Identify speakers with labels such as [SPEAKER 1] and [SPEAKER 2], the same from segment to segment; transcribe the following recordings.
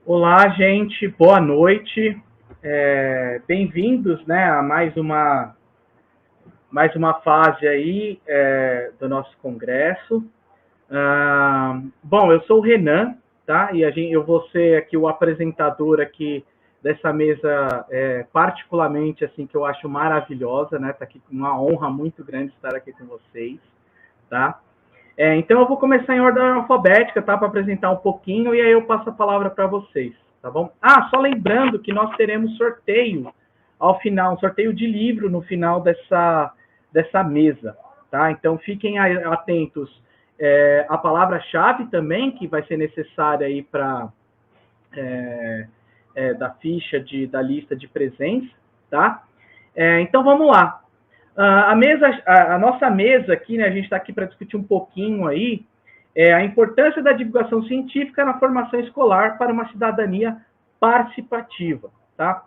[SPEAKER 1] Olá, gente, boa noite. Bem-vindos, né, a mais uma fase aí do nosso congresso. Bom, eu sou o Renan, tá? E eu vou ser aqui o apresentador aqui dessa mesa, particularmente assim que eu acho maravilhosa, né? Tá aqui com uma honra muito grande estar aqui com vocês, tá? Então eu vou começar em ordem alfabética, tá? Para apresentar um pouquinho e aí eu passo a palavra para vocês, tá bom? Só lembrando que nós teremos sorteio ao final, um sorteio de livro no final dessa mesa, tá? Então fiquem atentos à palavra-chave também, que vai ser necessária aí para da ficha da lista de presença, tá? Então vamos lá. A nossa mesa aqui, né, a gente está aqui para discutir um pouquinho aí a importância da divulgação científica na formação escolar para uma cidadania participativa, tá?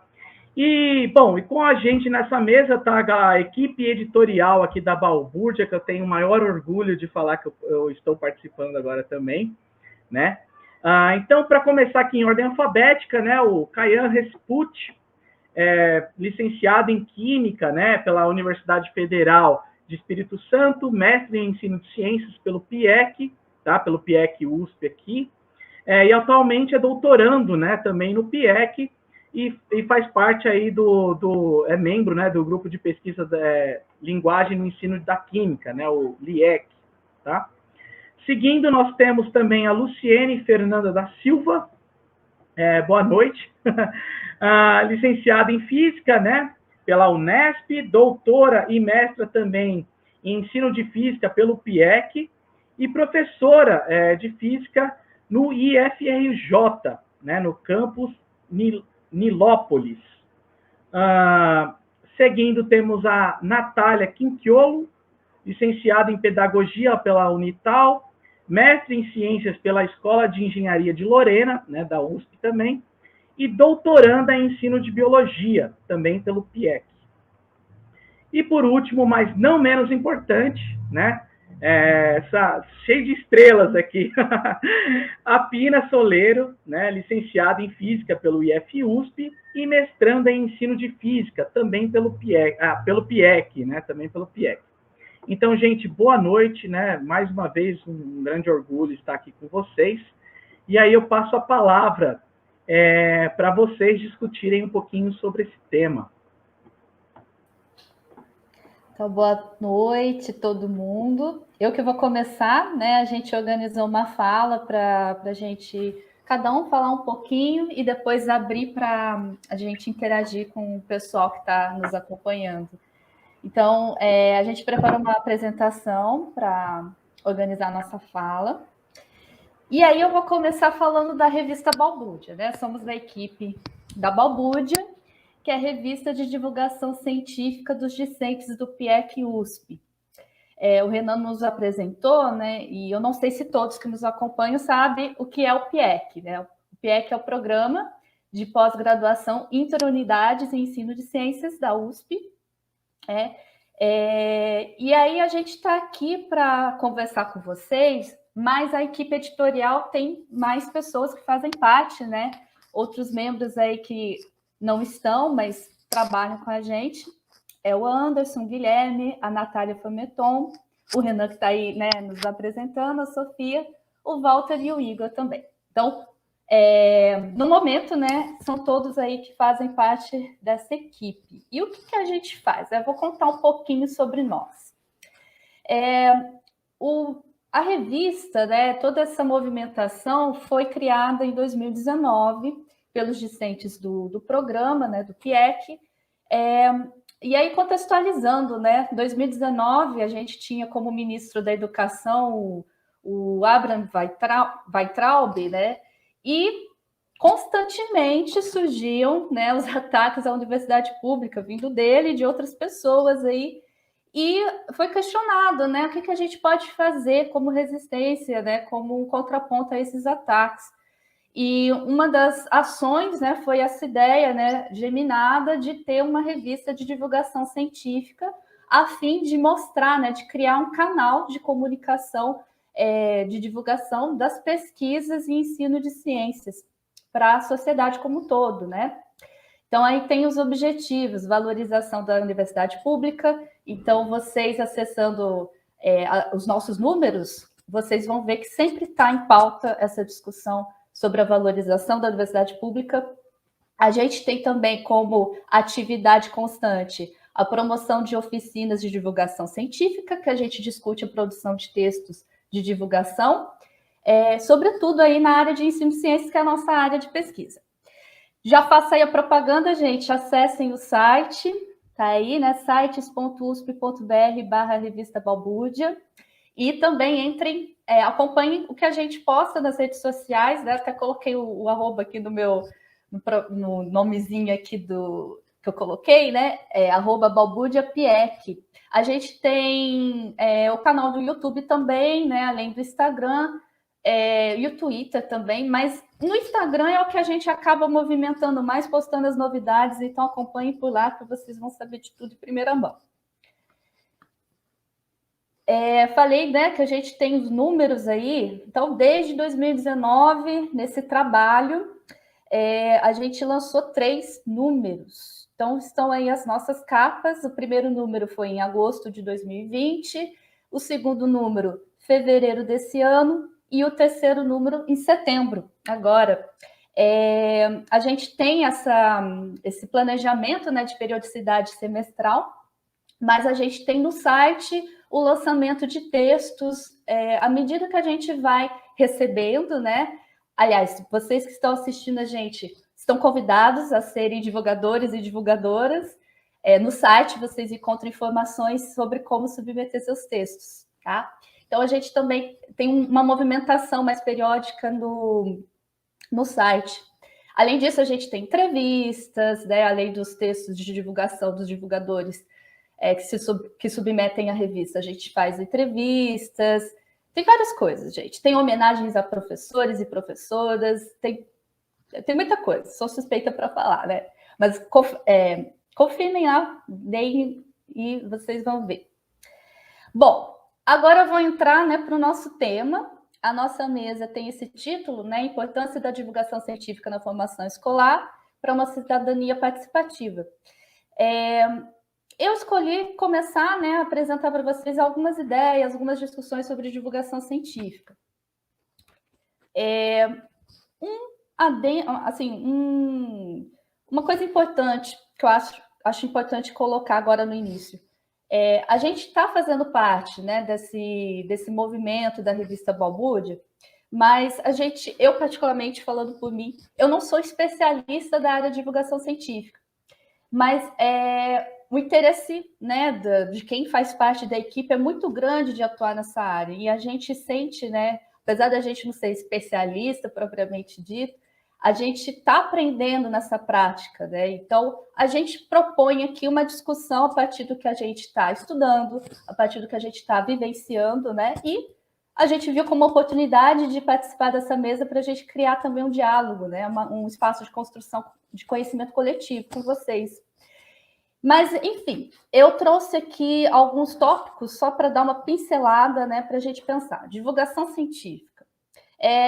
[SPEAKER 1] E, bom, e com a gente nessa mesa está a equipe editorial aqui da Balbúrdia, que eu tenho o maior orgulho de falar que eu estou participando agora também, né? Então, para começar aqui em ordem alfabética, né, o Kayan Resputi, licenciado em Química, né, pela Universidade Federal de Espírito Santo, mestre em Ensino de Ciências pelo PIEC, tá, pelo PIEC USP aqui, e atualmente é doutorando, né, também no PIEC, e faz parte aí é membro, né, do grupo de pesquisa Linguagem no Ensino da Química, né, o LIEC, tá? Seguindo, nós temos também a Luciene Fernanda da Silva, boa noite, licenciada em Física, né, pela Unesp, doutora e mestra também em Ensino de Física pelo PIEC e professora de Física no IFRJ, né, no campus Nilópolis. Seguindo, temos a Natália Quinquiolo, licenciada em Pedagogia pela Unital, mestre em Ciências pela Escola de Engenharia de Lorena, né, da USP também, e doutoranda em Ensino de Biologia, também pelo PIEC. E por último, mas não menos importante, né, cheio de estrelas aqui, a Pina Soleiro, né, licenciada em Física pelo IF-USP e mestranda em Ensino de Física, também pelo PIEC, né, também pelo PIEC. Então, gente, boa noite, né? Mais uma vez, um grande orgulho estar aqui com vocês. E aí eu passo a palavra para vocês discutirem um pouquinho sobre esse tema.
[SPEAKER 2] Então, boa noite, todo mundo. Eu que vou começar, né? A gente organizou uma fala para a gente, cada um falar um pouquinho e depois abrir para a gente interagir com o pessoal que está nos acompanhando. Então, a gente preparou uma apresentação para organizar a nossa fala. E aí eu vou começar falando da revista Balbúrdia, né? Somos da equipe da Balbúrdia, que é a revista de divulgação científica dos discentes do PIEC USP. O Renan nos apresentou, né? E eu não sei se todos que nos acompanham sabem o que é o PIEC, né? O PIEC é o Programa de Pós-Graduação Interunidades em Ensino de Ciências da USP. E aí a gente está aqui para conversar com vocês, mas a equipe editorial tem mais pessoas que fazem parte, né? Outros membros aí que não estão, mas trabalham com a gente. É o Anderson, o Guilherme, a Natália Fameton, o Renan que está aí, né, nos apresentando, a Sofia, o Walter e o Igor também. Então, no momento, né, são todos aí que fazem parte dessa equipe. E o que a gente faz? Eu vou contar um pouquinho sobre nós. A revista, né, toda essa movimentação foi criada em 2019 pelos discentes do programa, né, do PIEC. E aí, contextualizando, né, em 2019, a gente tinha como ministro da Educação o Abraham Weintraub, né, e constantemente surgiam, né, os ataques à universidade pública, vindo dele e de outras pessoas aí, e foi questionado, né, o que a gente pode fazer como resistência, né, como um contraponto a esses ataques. E uma das ações, né, foi essa ideia, né, geminada de ter uma revista de divulgação científica, a fim de mostrar, né, de criar um canal de comunicação, de divulgação das pesquisas e ensino de ciências para a sociedade como um todo, né? Então, aí tem os objetivos, valorização da universidade pública. Então, vocês acessando os nossos números, vocês vão ver que sempre está em pauta essa discussão sobre a valorização da universidade pública. A gente tem também como atividade constante a promoção de oficinas de divulgação científica, que a gente discute a produção de textos de divulgação, sobretudo aí na área de ensino de ciências, que é a nossa área de pesquisa. Já faço aí a propaganda, gente, acessem o site, tá aí, né, sites.usp.br/revista Balbúrdia, e também entrem, acompanhem o que a gente posta nas redes sociais, né, até coloquei o arroba aqui no nomezinho aqui que eu coloquei, né, @balbúrdiapiec. A gente tem o canal do YouTube também, né, além do Instagram, e o Twitter também, mas no Instagram é o que a gente acaba movimentando mais, postando as novidades, então acompanhem por lá que vocês vão saber de tudo em primeira mão. Falei, né, que a gente tem os números aí, então desde 2019, nesse trabalho, a gente lançou 3 números. Então estão aí as nossas capas, o primeiro número foi em agosto de 2020, o segundo número, fevereiro desse ano, e o terceiro número em setembro, agora. A gente tem esse planejamento, né, de periodicidade semestral, mas a gente tem no site o lançamento de textos, à medida que a gente vai recebendo, né? Aliás, vocês que estão assistindo a gente estão convidados a serem divulgadores e divulgadoras. No site vocês encontram informações sobre como submeter seus textos, tá? Então, a gente também tem uma movimentação mais periódica no site. Além disso, a gente tem entrevistas, né, além dos textos de divulgação dos divulgadores que submetem à revista. A gente faz entrevistas, tem várias coisas, gente. Tem homenagens a professores e professoras, tem muita coisa. Sou suspeita para falar, né? Mas confirmem lá, deem e vocês vão ver. Bom, agora eu vou entrar, né, para o nosso tema. A nossa mesa tem esse título, né, Importância da divulgação científica na formação escolar para uma cidadania participativa. Eu escolhi começar, né, a apresentar para vocês algumas ideias, algumas discussões sobre divulgação científica. Uma coisa importante que eu acho importante colocar agora no início. A gente está fazendo parte, né, desse movimento da revista Balbúrdia, mas eu particularmente falando por mim, eu não sou especialista da área de divulgação científica, mas o interesse, né, de quem faz parte da equipe é muito grande de atuar nessa área, e a gente sente, né, apesar da gente não ser especialista propriamente dito, a gente está aprendendo nessa prática, né? Então, a gente propõe aqui uma discussão a partir do que a gente está estudando, a partir do que a gente está vivenciando, né? E a gente viu como uma oportunidade de participar dessa mesa para a gente criar também um diálogo, né? Um espaço de construção de conhecimento coletivo com vocês. Mas, enfim, eu trouxe aqui alguns tópicos só para dar uma pincelada, né, para a gente pensar. Divulgação científica.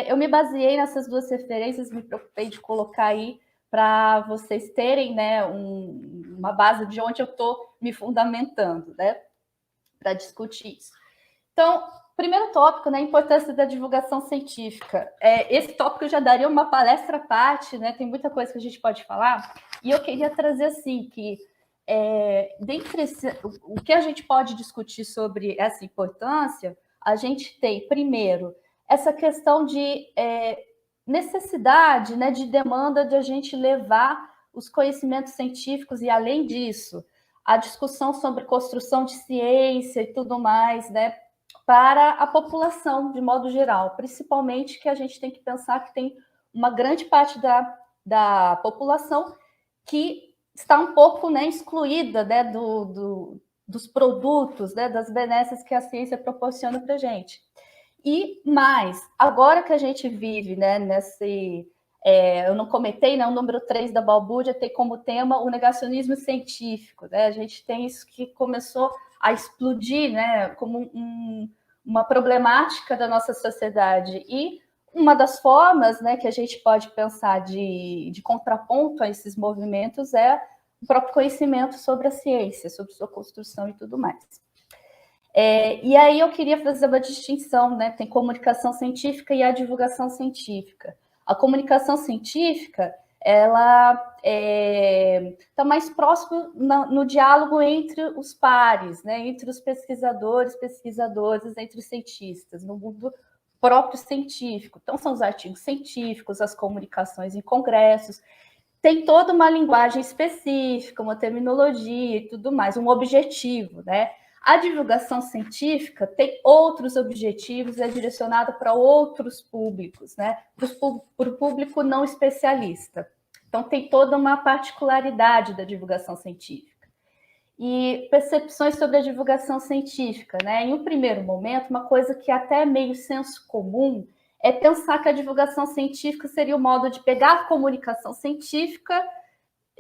[SPEAKER 2] Eu me baseei nessas 2 referências, me preocupei de colocar aí para vocês terem, né, uma base de onde eu estou me fundamentando, né, para discutir isso. Então, primeiro tópico, né, a importância da divulgação científica. Esse tópico eu já daria uma palestra à parte, né, tem muita coisa que a gente pode falar, e eu queria trazer, assim, que o que a gente pode discutir sobre essa importância, a gente tem, primeiro, essa questão de necessidade, né, de demanda de a gente levar os conhecimentos científicos e, além disso, a discussão sobre construção de ciência e tudo mais, né, para a população, de modo geral. Principalmente que a gente tem que pensar que tem uma grande parte da população que está um pouco, né, excluída, né, dos produtos, né, das benesses que a ciência proporciona para a gente. E mais, agora que a gente vive, né, eu não comentei, né? O número 3 da Balbúrdia tem como tema o negacionismo científico, né? A gente tem isso que começou a explodir, né? Como uma problemática da nossa sociedade. E uma das formas, né, que a gente pode pensar de contraponto a esses movimentos é o próprio conhecimento sobre a ciência, sobre sua construção e tudo mais. E aí eu queria fazer uma distinção, né? Tem comunicação científica e a divulgação científica. A comunicação científica, ela está mais próxima no diálogo entre os pares, né? Entre os pesquisadores, pesquisadoras, entre os cientistas, no mundo próprio científico. Então, são os artigos científicos, as comunicações em congressos, tem toda uma linguagem específica, uma terminologia e tudo mais, um objetivo, né? A divulgação científica tem outros objetivos, é direcionada para outros públicos, né? Para o público não especialista. Então, tem toda uma particularidade da divulgação científica. E percepções sobre a divulgação científica, né? Em um primeiro momento, uma coisa que até é meio senso comum é pensar que a divulgação científica seria o modo de pegar a comunicação científica,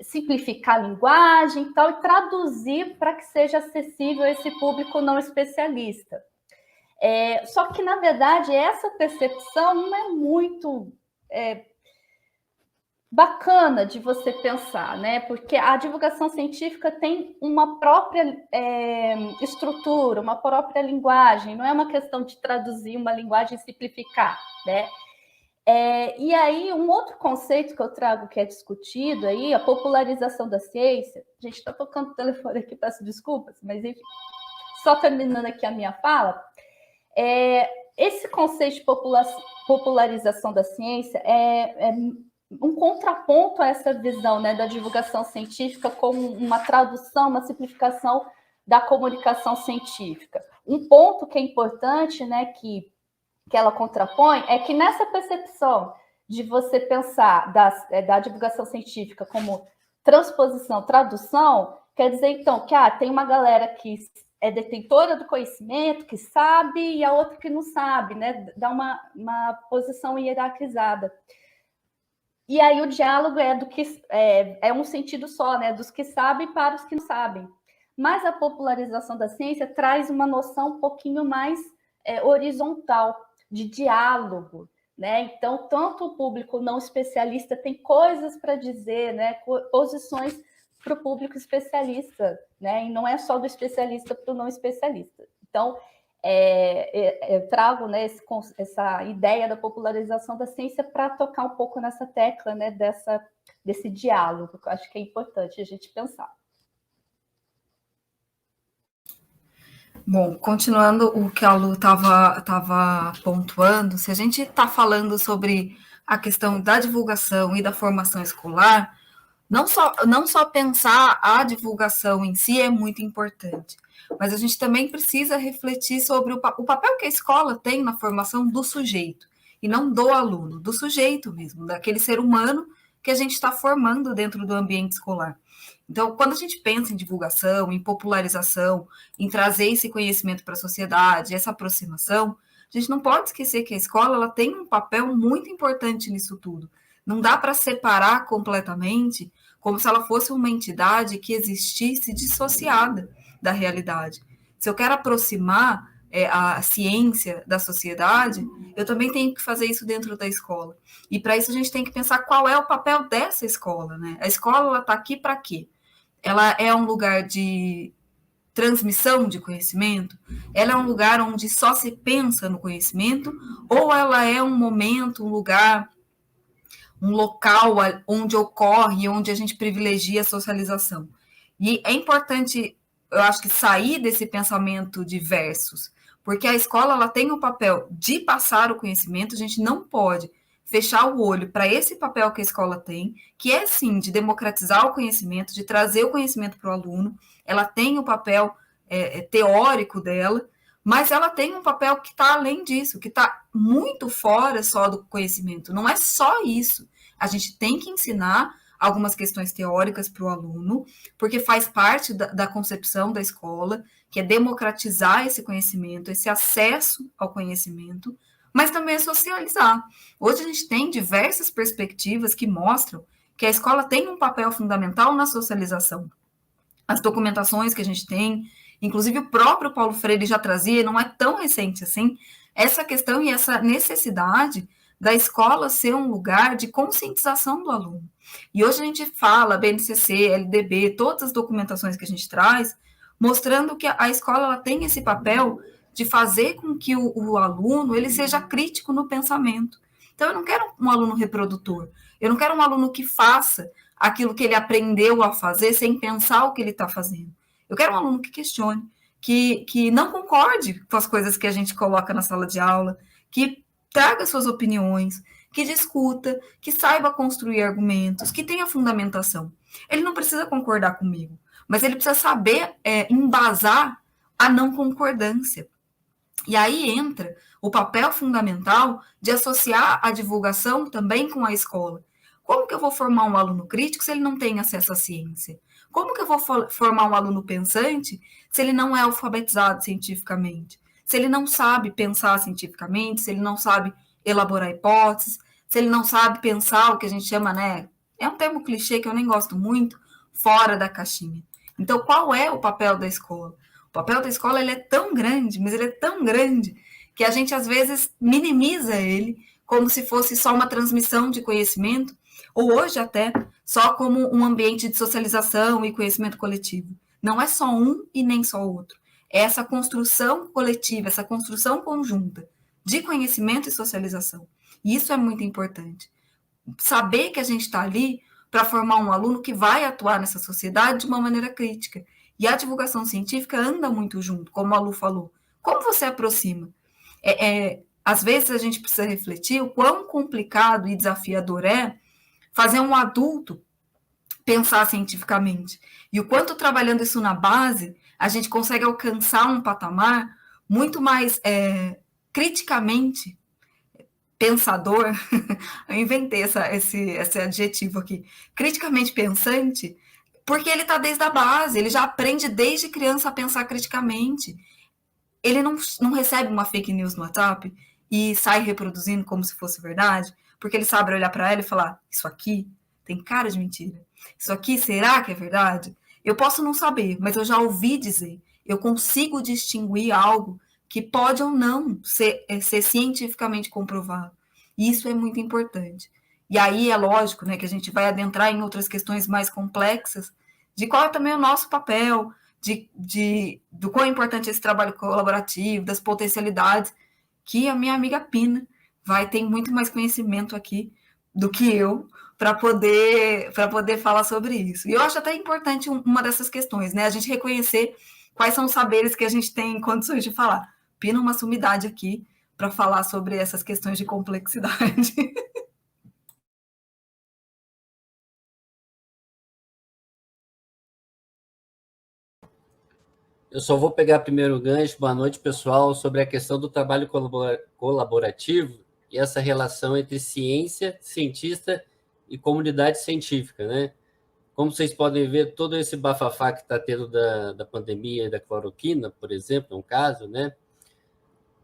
[SPEAKER 2] simplificar a linguagem e tal, e traduzir para que seja acessível a esse público não especialista. Só que, na verdade, essa percepção não é muito bacana de você pensar, né? Porque a divulgação científica tem uma própria estrutura, uma própria linguagem, não é uma questão de traduzir uma linguagem e simplificar, né? E aí, um outro conceito que eu trago que é discutido aí, a popularização da ciência. Gente, está tocando o telefone aqui, peço desculpas, mas enfim, só terminando aqui a minha fala, esse conceito de popularização da ciência é um contraponto a essa visão, né, da divulgação científica como uma tradução, uma simplificação da comunicação científica. Um ponto que é importante, né, que ela contrapõe, é que nessa percepção de você pensar da divulgação científica como transposição, tradução, quer dizer, então, que tem uma galera que é detentora do conhecimento, que sabe, e a outra que não sabe, né? Dá uma posição hierarquizada. E aí o diálogo é um sentido só, né? Dos que sabem para os que não sabem. Mas a popularização da ciência traz uma noção um pouquinho mais horizontal, de diálogo, né? Então, tanto o público não especialista tem coisas para dizer, né? Posições para o público especialista, né? E não é só do especialista para o não especialista. Então, eu trago, né, essa ideia da popularização da ciência para tocar um pouco nessa tecla, né, desse diálogo, que eu acho que é importante a gente pensar.
[SPEAKER 3] Bom, continuando o que a Lu estava pontuando, se a gente está falando sobre a questão da divulgação e da formação escolar, não só pensar a divulgação em si é muito importante, mas a gente também precisa refletir sobre o papel que a escola tem na formação do sujeito, e não do aluno, do sujeito mesmo, daquele ser humano que a gente está formando dentro do ambiente escolar. Então, quando a gente pensa em divulgação, em popularização, em trazer esse conhecimento para a sociedade, essa aproximação, a gente não pode esquecer que a escola ela tem um papel muito importante nisso tudo. Não dá para separar completamente, como se ela fosse uma entidade que existisse dissociada da realidade. Se eu quero aproximar a ciência da sociedade, eu também tenho que fazer isso dentro da escola. E para isso a gente tem que pensar qual é o papel dessa escola, né? A escola está aqui para quê? Ela é um lugar de transmissão de conhecimento? Ela é um lugar onde só se pensa no conhecimento? Ou ela é um momento, um lugar, um local onde ocorre, onde a gente privilegia a socialização? E é importante, eu acho que sair desse pensamento de versos, porque a escola ela tem o papel de passar o conhecimento, a gente não pode fechar o olho para esse papel que a escola tem, que é, sim, de democratizar o conhecimento, de trazer o conhecimento para o aluno. Ela tem o papel teórico dela, mas ela tem um papel que está além disso, que está muito fora só do conhecimento. Não é só isso. A gente tem que ensinar algumas questões teóricas para o aluno, porque faz parte da concepção da escola, que é democratizar esse conhecimento, esse acesso ao conhecimento, mas também é socializar. Hoje a gente tem diversas perspectivas que mostram que a escola tem um papel fundamental na socialização. As documentações que a gente tem, inclusive o próprio Paulo Freire já trazia, não é tão recente assim, essa questão e essa necessidade da escola ser um lugar de conscientização do aluno. E hoje a gente fala, BNCC, LDB, todas as documentações que a gente traz, mostrando que a escola ela tem esse papel de fazer com que o aluno ele seja crítico no pensamento. Então, eu não quero um aluno reprodutor, eu não quero um aluno que faça aquilo que ele aprendeu a fazer sem pensar o que ele está fazendo. Eu quero um aluno que questione, que não concorde com as coisas que a gente coloca na sala de aula, que traga suas opiniões, que discuta, que saiba construir argumentos, que tenha fundamentação. Ele não precisa concordar comigo, mas ele precisa saber embasar a não concordância. E aí entra o papel fundamental de associar a divulgação também com a escola. Como que eu vou formar um aluno crítico se ele não tem acesso à ciência? Como que eu vou formar um aluno pensante se ele não é alfabetizado cientificamente? Se ele não sabe pensar cientificamente, se ele não sabe elaborar hipóteses, se ele não sabe pensar o que a gente chama, né? É um termo clichê que eu nem gosto muito, fora da caixinha. Então, qual é o papel da escola? O papel da escola ele é tão grande, mas ele é tão grande que a gente às vezes minimiza ele como se fosse só uma transmissão de conhecimento, ou hoje até só como um ambiente de socialização e conhecimento coletivo. Não é só um e nem só outro. É essa construção coletiva, essa construção conjunta de conhecimento e socialização. E isso é muito importante. Saber que a gente está ali para formar um aluno que vai atuar nessa sociedade de uma maneira crítica. E a divulgação científica anda muito junto, como a Lu falou. Como você aproxima? Às vezes a gente precisa refletir o quão complicado e desafiador é fazer um adulto pensar cientificamente. E o quanto trabalhando isso na base, a gente consegue alcançar um patamar muito mais criticamente pensador. Eu inventei esse adjetivo aqui. Criticamente pensante, porque ele está desde a base, ele já aprende desde criança a pensar criticamente. Ele não recebe uma fake news no WhatsApp e sai reproduzindo como se fosse verdade, porque ele sabe olhar para ela e falar, isso aqui tem cara de mentira. Isso aqui, será que é verdade? Eu posso não saber, mas eu já ouvi dizer. Eu consigo distinguir algo que pode ou não ser cientificamente comprovado. E isso é muito importante. E aí é lógico, né, que a gente vai adentrar em outras questões mais complexas, de qual é também o nosso papel, do quão importante é esse trabalho colaborativo, das potencialidades, que a minha amiga Pina vai ter muito mais conhecimento aqui do que eu para poder falar sobre isso. E eu acho até importante uma dessas questões, né? A gente reconhecer quais são os saberes que a gente tem condições de falar. Pina uma sumidade aqui para falar sobre essas questões de complexidade.
[SPEAKER 4] Eu só vou pegar primeiro o gancho, boa noite, pessoal, sobre a questão do trabalho colaborativo e essa relação entre ciência, cientista e comunidade científica, né? Como vocês podem ver, todo esse bafafá que está tendo da pandemia e da cloroquina, por exemplo, é um caso, né?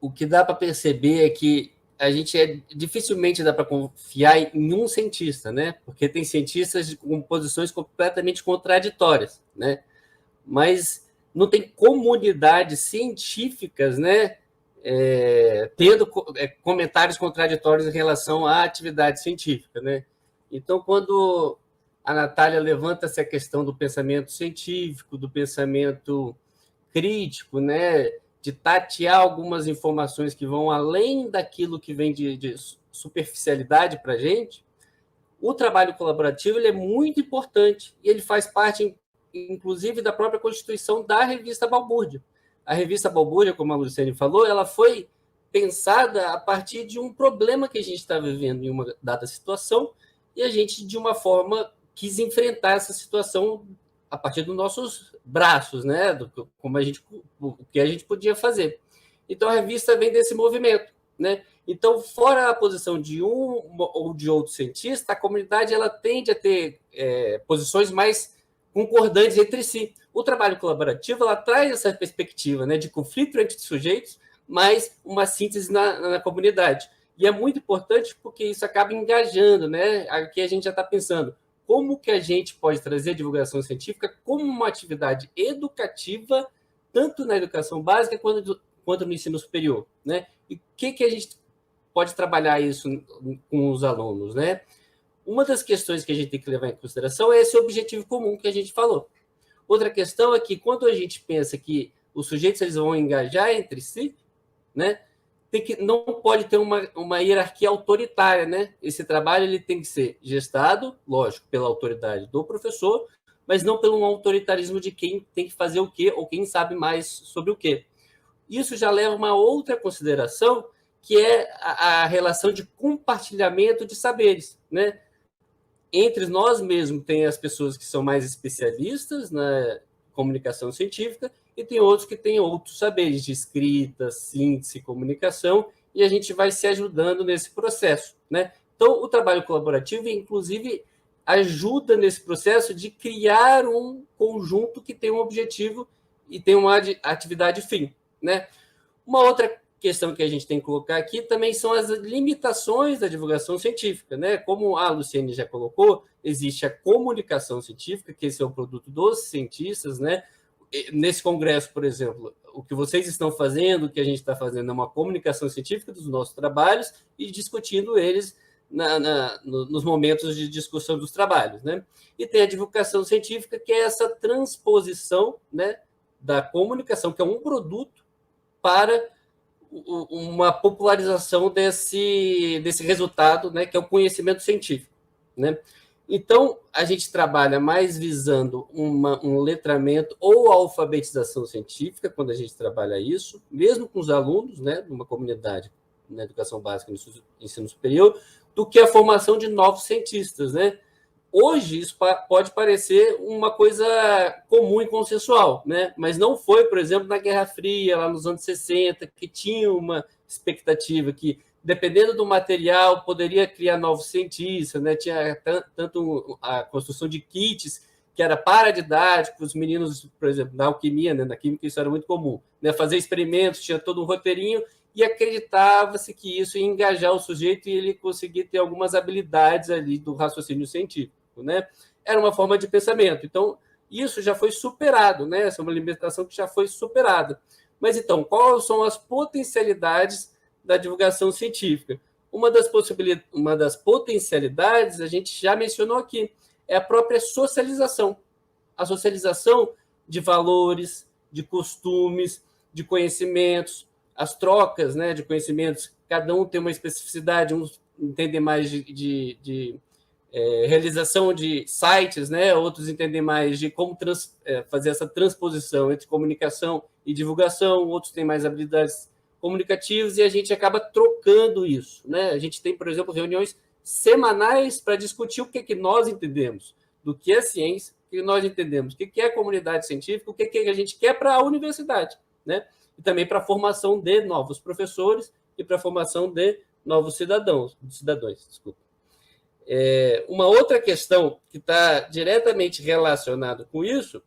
[SPEAKER 4] O que dá para perceber é que a gente dificilmente dá para confiar em um cientista, né? Porque tem cientistas com posições completamente contraditórias, né? Mas não tem comunidades científicas, né, tendo comentários contraditórios em relação à atividade científica, né? Então, quando a Natália levanta essa questão do pensamento científico, do pensamento crítico, né, de tatear algumas informações que vão além daquilo que vem de superficialidade para a gente, o trabalho colaborativo ele é muito importante e ele faz parte, inclusive, da própria constituição da revista Balbúrdia. A revista Balbúrdia, como a Luciane falou, ela foi pensada a partir de um problema que a gente está vivendo em uma dada situação e a gente, de uma forma, quis enfrentar essa situação a partir dos nossos braços, né? O que a gente podia fazer. Então, a revista vem desse movimento, né? Então, fora a posição de um ou de outro cientista, a comunidade ela tende a ter posições mais concordantes entre si. O trabalho colaborativo ela traz essa perspectiva, né, de conflito entre sujeitos, mas uma síntese na comunidade. E é muito importante porque isso acaba engajando, né? Aqui a gente já está pensando como que a gente pode trazer a divulgação científica como uma atividade educativa, tanto na educação básica quanto no ensino superior, né? E o que a gente pode trabalhar isso com os alunos, né? Uma das questões que a gente tem que levar em consideração é esse objetivo comum que a gente falou. Outra questão é que quando a gente pensa que os sujeitos eles vão engajar entre si, né? Não pode ter uma hierarquia autoritária, né? Esse trabalho ele tem que ser gestado, lógico, pela autoridade do professor, mas não pelo autoritarismo de quem tem que fazer o quê ou quem sabe mais sobre o quê. Isso já leva a uma outra consideração, que é a relação de compartilhamento de saberes, né? Entre nós mesmos tem as pessoas que são mais especialistas na comunicação científica e tem outros que têm outros saberes de escrita, síntese, comunicação, e a gente vai se ajudando nesse processo, né? Então, o trabalho colaborativo, inclusive, ajuda nesse processo de criar um conjunto que tem um objetivo e tem uma atividade fim, né? Uma outra questão que a gente tem que colocar aqui também são as limitações da divulgação científica, né? Como a Luciene já colocou, existe a comunicação científica, que esse é o produto dos cientistas, né? Nesse congresso, por exemplo, o que vocês estão fazendo, o que a gente está fazendo é uma comunicação científica dos nossos trabalhos e discutindo eles nos momentos de discussão dos trabalhos, né? E tem a divulgação científica, que é essa transposição, né, da comunicação, que é um produto, para uma popularização desse resultado, né, que é o conhecimento científico, né? Então, a gente trabalha mais visando um letramento ou alfabetização científica, quando a gente trabalha isso, mesmo com os alunos, né, numa comunidade, na educação básica e no ensino superior, do que a formação de novos cientistas, né? Hoje, isso pode parecer uma coisa comum e consensual, né? Mas não foi, por exemplo, na Guerra Fria, lá nos anos 60, que tinha uma expectativa que, dependendo do material, poderia criar novos cientistas, né? Tinha tanto a construção de kits, que era paradidático, os meninos, por exemplo, na alquimia, né? Na química isso era muito comum, né? Fazer experimentos, tinha todo um roteirinho, e acreditava-se que isso ia engajar o sujeito e ele conseguir ter algumas habilidades ali do raciocínio científico, né? Era uma forma de pensamento. Então, isso já foi superado, né? Essa é uma limitação que já foi superada. Mas, então, quais são as potencialidades da divulgação científica? Uma das potencialidades, a gente já mencionou aqui, é a própria socialização. A socialização de valores, de costumes, de conhecimentos, as trocas, né, de conhecimentos, cada um tem uma especificidade, uns entendem mais de realização de sites, né, outros entendem mais de como fazer essa transposição entre comunicação e divulgação, outros têm mais habilidades comunicativas e a gente acaba trocando isso, né? A gente tem, por exemplo, reuniões semanais para discutir o que nós entendemos, do que é ciência, o que nós entendemos, o que é comunidade científica, o que a gente quer para a universidade, né? E também para a formação de novos professores e para a formação de novos cidadãos, desculpa. Uma outra questão que está diretamente relacionada com isso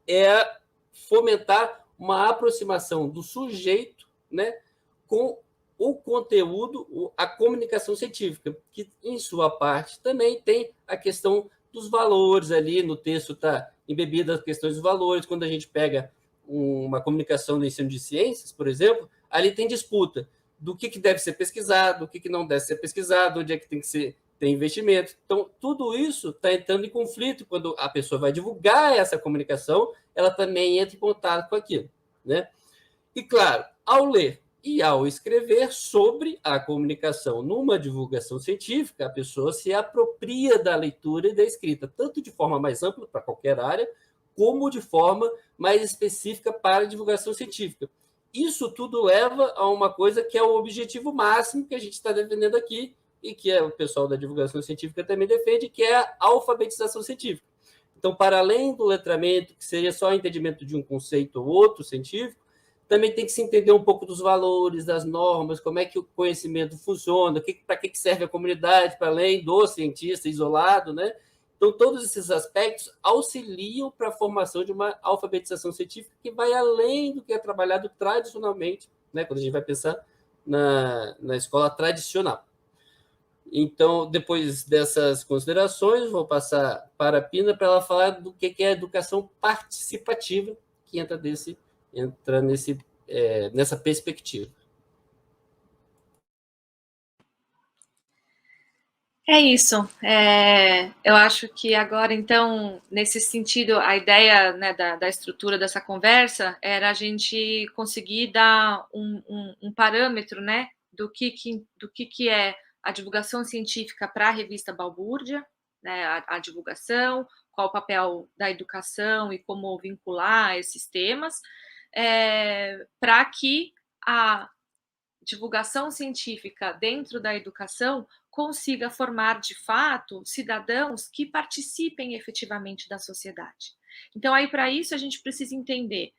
[SPEAKER 4] é fomentar uma aproximação do sujeito, né, com o conteúdo, a comunicação científica, que, em sua parte, também tem a questão dos valores ali, no texto está embebida as questões dos valores, quando a gente pega uma comunicação do ensino de ciências, por exemplo, ali tem disputa do que deve ser pesquisado, o que não deve ser pesquisado, onde é que tem que ter investimento. Então, tudo isso está entrando em conflito quando a pessoa vai divulgar essa comunicação, ela também entra em contato com aquilo, né? E, claro, ao ler e ao escrever sobre a comunicação numa divulgação científica, a pessoa se apropria da leitura e da escrita, tanto de forma mais ampla para qualquer área, como de forma mais específica para a divulgação científica. Isso tudo leva a uma coisa que é o objetivo máximo que a gente está defendendo aqui e que o pessoal da divulgação científica também defende, que é a alfabetização científica. Então, para além do letramento, que seria só o entendimento de um conceito ou outro científico, também tem que se entender um pouco dos valores, das normas, como é que o conhecimento funciona, para que serve a comunidade, para além do cientista isolado, né? Então, todos esses aspectos auxiliam para a formação de uma alfabetização científica que vai além do que é trabalhado tradicionalmente né? Quando a gente vai pensar na escola tradicional. Então, depois dessas considerações, vou passar para a Pina para ela falar do que é a educação participativa, que entra nessa perspectiva.
[SPEAKER 5] É isso. Eu acho que agora, então, nesse sentido, a ideia, né, da estrutura dessa conversa era a gente conseguir dar um parâmetro, né, do que é a divulgação científica para a revista Balbúrdia, né, a divulgação, qual o papel da educação e como vincular esses temas, para que a divulgação científica dentro da educação consiga formar, de fato, cidadãos que participem efetivamente da sociedade. Então, aí, para isso, a gente precisa entender,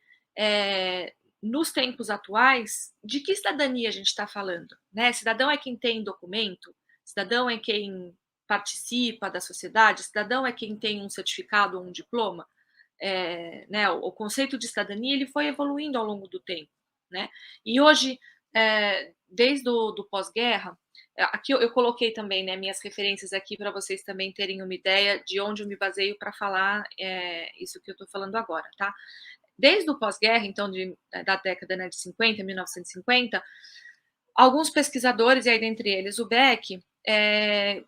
[SPEAKER 5] nos tempos atuais, de que cidadania a gente está falando, né? Cidadão é quem tem documento, cidadão é quem participa da sociedade, cidadão é quem tem um certificado ou um diploma. Né, o conceito de cidadania ele foi evoluindo ao longo do tempo, né? E hoje, desde do pós-guerra, aqui eu coloquei também, né, minhas referências aqui para vocês também terem uma ideia de onde eu me baseio para falar isso que eu estou falando agora, tá? Desde o pós-guerra, então, da década, né, de 50, 1950, alguns pesquisadores, e aí dentre eles o Beck,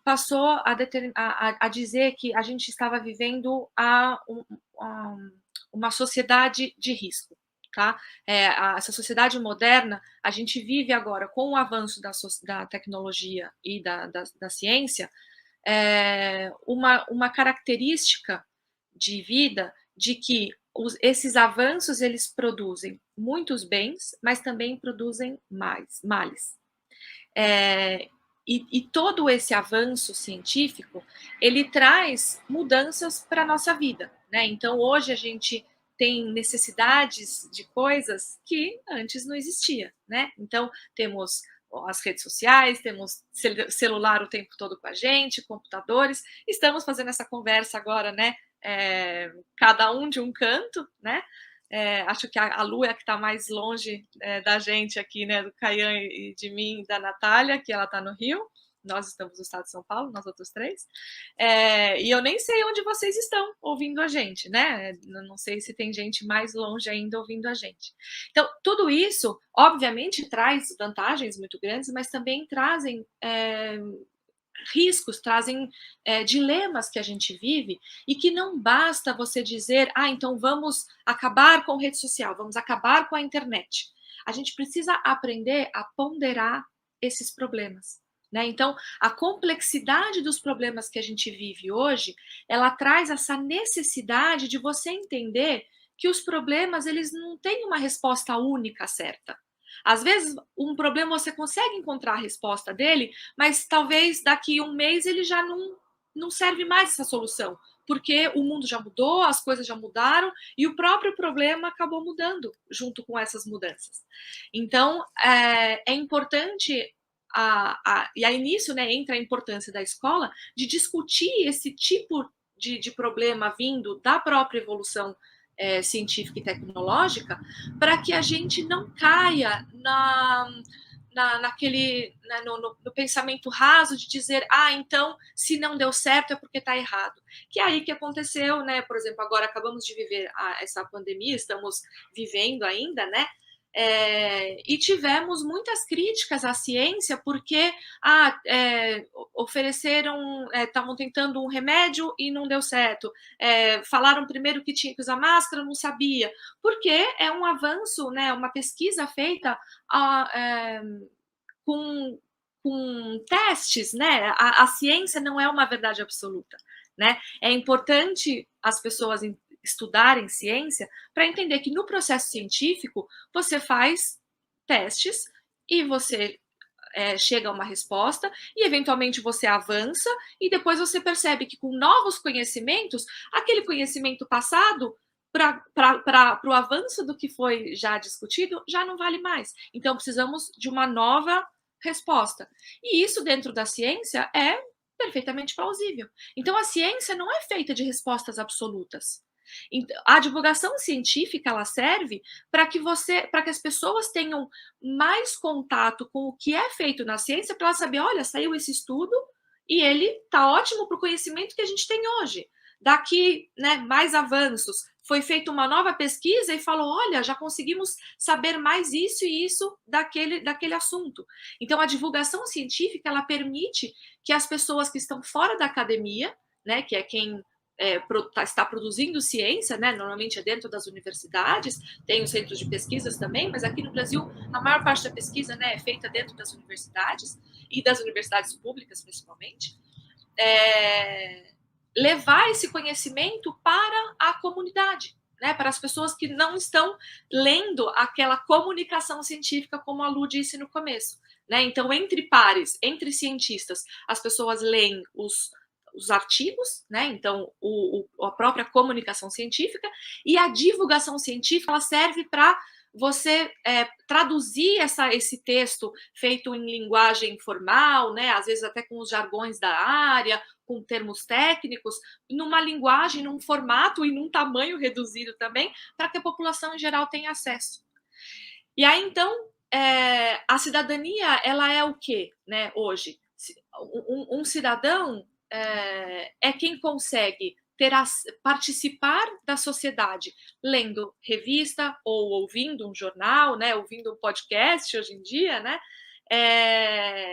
[SPEAKER 5] passou a dizer que a gente estava vivendo uma sociedade de risco. Tá? Essa sociedade moderna, a gente vive agora com o avanço da tecnologia e da ciência, uma característica de vida de que esses avanços eles produzem muitos bens, mas também produzem males. E todo esse avanço científico, ele traz mudanças para a nossa vida, né? Então, hoje a gente tem necessidades de coisas que antes não existia, né? Então, temos as redes sociais, temos celular o tempo todo com a gente, computadores, estamos fazendo essa conversa agora, né? Cada um de um canto, né? Acho que a Lu é a que está mais longe da gente aqui, né? Do Caian e de mim, da Natália, que ela está no Rio. Nós estamos no estado de São Paulo, nós outros três. E eu nem sei onde vocês estão ouvindo a gente, né? Não sei se tem gente mais longe ainda ouvindo a gente. Então, tudo isso, obviamente, traz vantagens muito grandes, mas também trazem riscos, trazem dilemas que a gente vive e que não basta você dizer, então vamos acabar com rede social, vamos acabar com a internet. A gente precisa aprender a ponderar esses problemas. Né? Então, a complexidade dos problemas que a gente vive hoje, ela traz essa necessidade de você entender que os problemas eles não têm uma resposta única certa. Às vezes, um problema você consegue encontrar a resposta dele, mas talvez daqui a um mês ele já não serve mais essa solução, porque o mundo já mudou, as coisas já mudaram e o próprio problema acabou mudando junto com essas mudanças. Então, é importante, e aí nisso, né, entra a importância da escola de discutir esse tipo de problema vindo da própria evolução científica e tecnológica, para que a gente não caia no pensamento raso de dizer, então, se não deu certo é porque está errado. Que é aí que aconteceu, né? Por exemplo, agora acabamos de viver essa pandemia, estamos vivendo ainda, né? E tivemos muitas críticas à ciência porque ofereceram, estavam tentando um remédio e não deu certo. Falaram primeiro que tinha que usar máscara, não sabia. Porque é um avanço, né, uma pesquisa feita com testes, né? A ciência não é uma verdade absoluta, né? É importante as pessoas estudarem ciência para entender que no processo científico você faz testes e você chega a uma resposta e eventualmente você avança e depois você percebe que com novos conhecimentos, aquele conhecimento passado para o avanço do que foi já discutido já não vale mais. Então precisamos de uma nova resposta. E isso dentro da ciência é perfeitamente plausível. Então a ciência não é feita de respostas absolutas. Então, a divulgação científica ela serve para que as pessoas tenham mais contato com o que é feito na ciência, para elas saber, olha, saiu esse estudo e ele está ótimo para o conhecimento que a gente tem hoje. Daqui, né, mais avanços, foi feita uma nova pesquisa e falou, olha, já conseguimos saber mais isso e isso daquele assunto. Então, a divulgação científica, ela permite que as pessoas que estão fora da academia, né, que é quem está produzindo ciência, né, normalmente é dentro das universidades, tem os centros de pesquisas também, mas aqui no Brasil, a maior parte da pesquisa, né, é feita dentro das universidades, e das universidades públicas, principalmente, levar esse conhecimento para a comunidade, né, para as pessoas que não estão lendo aquela comunicação científica, como a Lu disse no começo. Né? Então, entre pares, entre cientistas, as pessoas leem os artigos, né? Então, a própria comunicação científica, e a divulgação científica ela serve para você traduzir esse texto feito em linguagem formal, né? Às vezes até com os jargões da área, com termos técnicos, numa linguagem, num formato e num tamanho reduzido também, para que a população em geral tenha acesso. E aí, então, a cidadania, ela é o quê, né, hoje? Um cidadão é quem consegue participar da sociedade lendo revista ou ouvindo um jornal, né, ouvindo um podcast hoje em dia, né,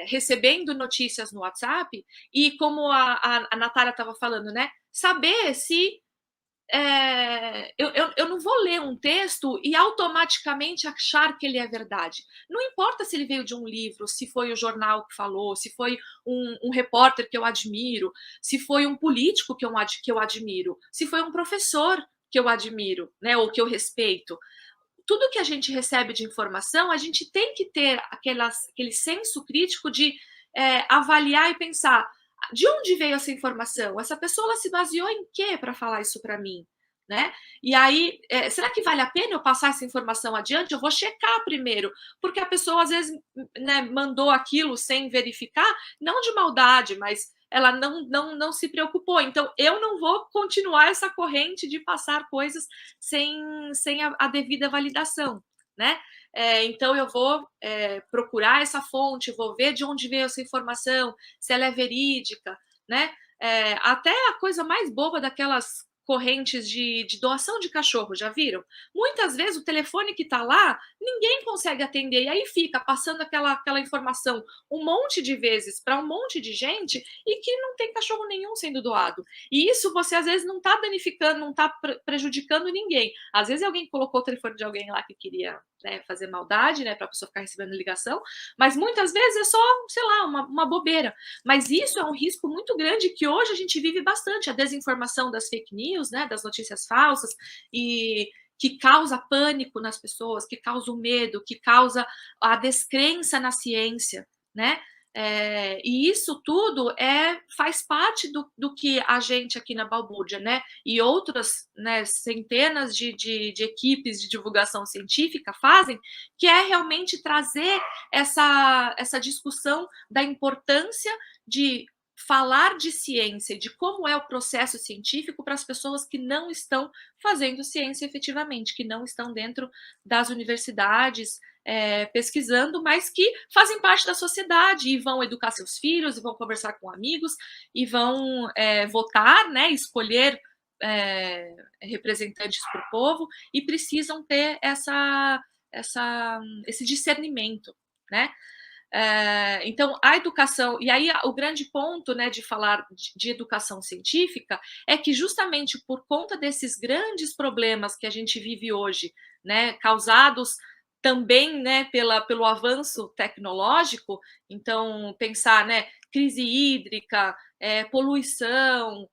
[SPEAKER 5] recebendo notícias no WhatsApp e, como a Natália estava falando, né, saber se eu não vou ler um texto e automaticamente achar que ele é verdade. Não importa se ele veio de um livro, se foi o jornal que falou, se foi um repórter que eu admiro, se foi um político que eu admiro, se foi um professor que eu admiro, né, ou que eu respeito. Tudo que a gente recebe de informação, a gente tem que ter aquele senso crítico de avaliar e pensar: de onde veio essa informação? Essa pessoa ela se baseou em quê para falar isso para mim? Né? E aí, será que vale a pena eu passar essa informação adiante? Eu vou checar primeiro, porque a pessoa às vezes, né, mandou aquilo sem verificar, não de maldade, mas ela não se preocupou. Então, eu não vou continuar essa corrente de passar coisas sem a devida validação, né? Então, eu vou procurar essa fonte, vou ver de onde veio essa informação, se ela é verídica, né? Até a coisa mais boba daquelas correntes de doação de cachorro, já viram? Muitas vezes o telefone que está lá, ninguém consegue atender, e aí fica passando aquela informação um monte de vezes para um monte de gente e que não tem cachorro nenhum sendo doado. E isso você às vezes não está danificando, não está prejudicando ninguém. Às vezes alguém colocou o telefone de alguém lá que queria, né, fazer maldade, né, para a pessoa ficar recebendo ligação, mas muitas vezes é só, sei lá, uma bobeira. Mas isso é um risco muito grande que hoje a gente vive bastante, a desinformação das fake news, né, das notícias falsas, e que causa pânico nas pessoas, que causa o medo, que causa a descrença na ciência, né? E isso tudo faz parte do que a gente aqui na Balbúrdia, né, e outras, né, centenas de equipes de divulgação científica fazem, que é realmente trazer essa discussão da importância de falar de ciência e de como é o processo científico para as pessoas que não estão fazendo ciência efetivamente, que não estão dentro das universidades pesquisando, mas que fazem parte da sociedade e vão educar seus filhos, e vão conversar com amigos, e vão votar, né, escolher representantes para o povo, e precisam ter esse discernimento, né? Então, a educação, e aí o grande ponto, né, de falar de educação científica é que justamente por conta desses grandes problemas que a gente vive hoje, né, causados também, né, pelo avanço tecnológico, então pensar, né, crise hídrica, poluição,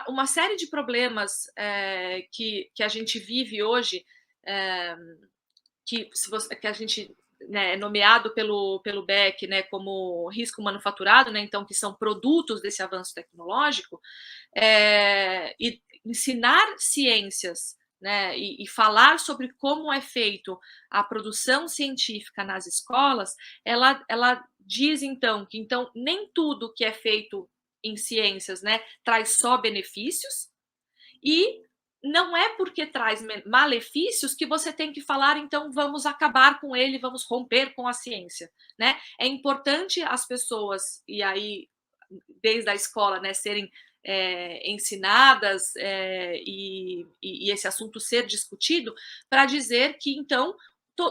[SPEAKER 5] uma série de problemas que a gente vive hoje, que a gente, né, é nomeado pelo Beck, né, como risco manufaturado, né, então que são produtos desse avanço tecnológico, e ensinar ciências, né, e falar sobre como é feito a produção científica nas escolas, ela diz então que nem tudo que é feito em ciências, né, traz só benefícios, e não é porque traz malefícios que você tem que falar, então vamos acabar com ele, vamos romper com a ciência, né? É importante as pessoas, e aí desde a escola, né, serem ensinadas e esse assunto ser discutido, para dizer que, então,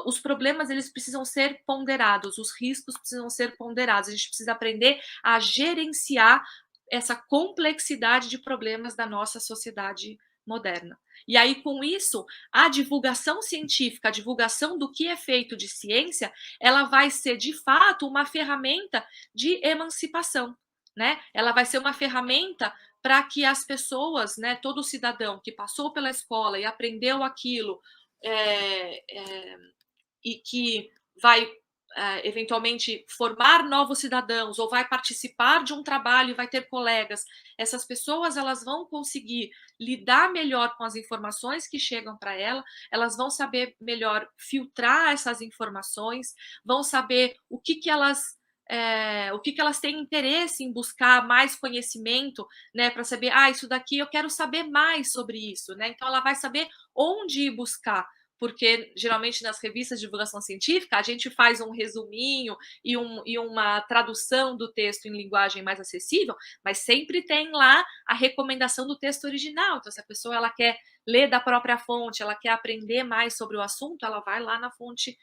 [SPEAKER 5] os problemas eles precisam ser ponderados, os riscos precisam ser ponderados, a gente precisa aprender a gerenciar essa complexidade de problemas da nossa sociedade moderna. E aí, com isso, a divulgação científica, a divulgação do que é feito de ciência, ela vai ser, de fato, uma ferramenta de emancipação, né? Ela vai ser uma ferramenta para que as pessoas, né, todo cidadão que passou pela escola e aprendeu aquilo, e que vai eventualmente formar novos cidadãos ou vai participar de um trabalho e vai ter colegas, essas pessoas elas vão conseguir lidar melhor com as informações que chegam para elas vão saber melhor filtrar essas informações, vão saber o que elas têm interesse em buscar mais conhecimento, né, para saber, isso daqui eu quero saber mais sobre isso, né? Então ela vai saber onde ir buscar, porque geralmente nas revistas de divulgação científica a gente faz um resuminho e uma tradução do texto em linguagem mais acessível, mas sempre tem lá a recomendação do texto original. Então, se a pessoa ela quer ler da própria fonte, ela quer aprender mais sobre o assunto, ela vai lá na fonte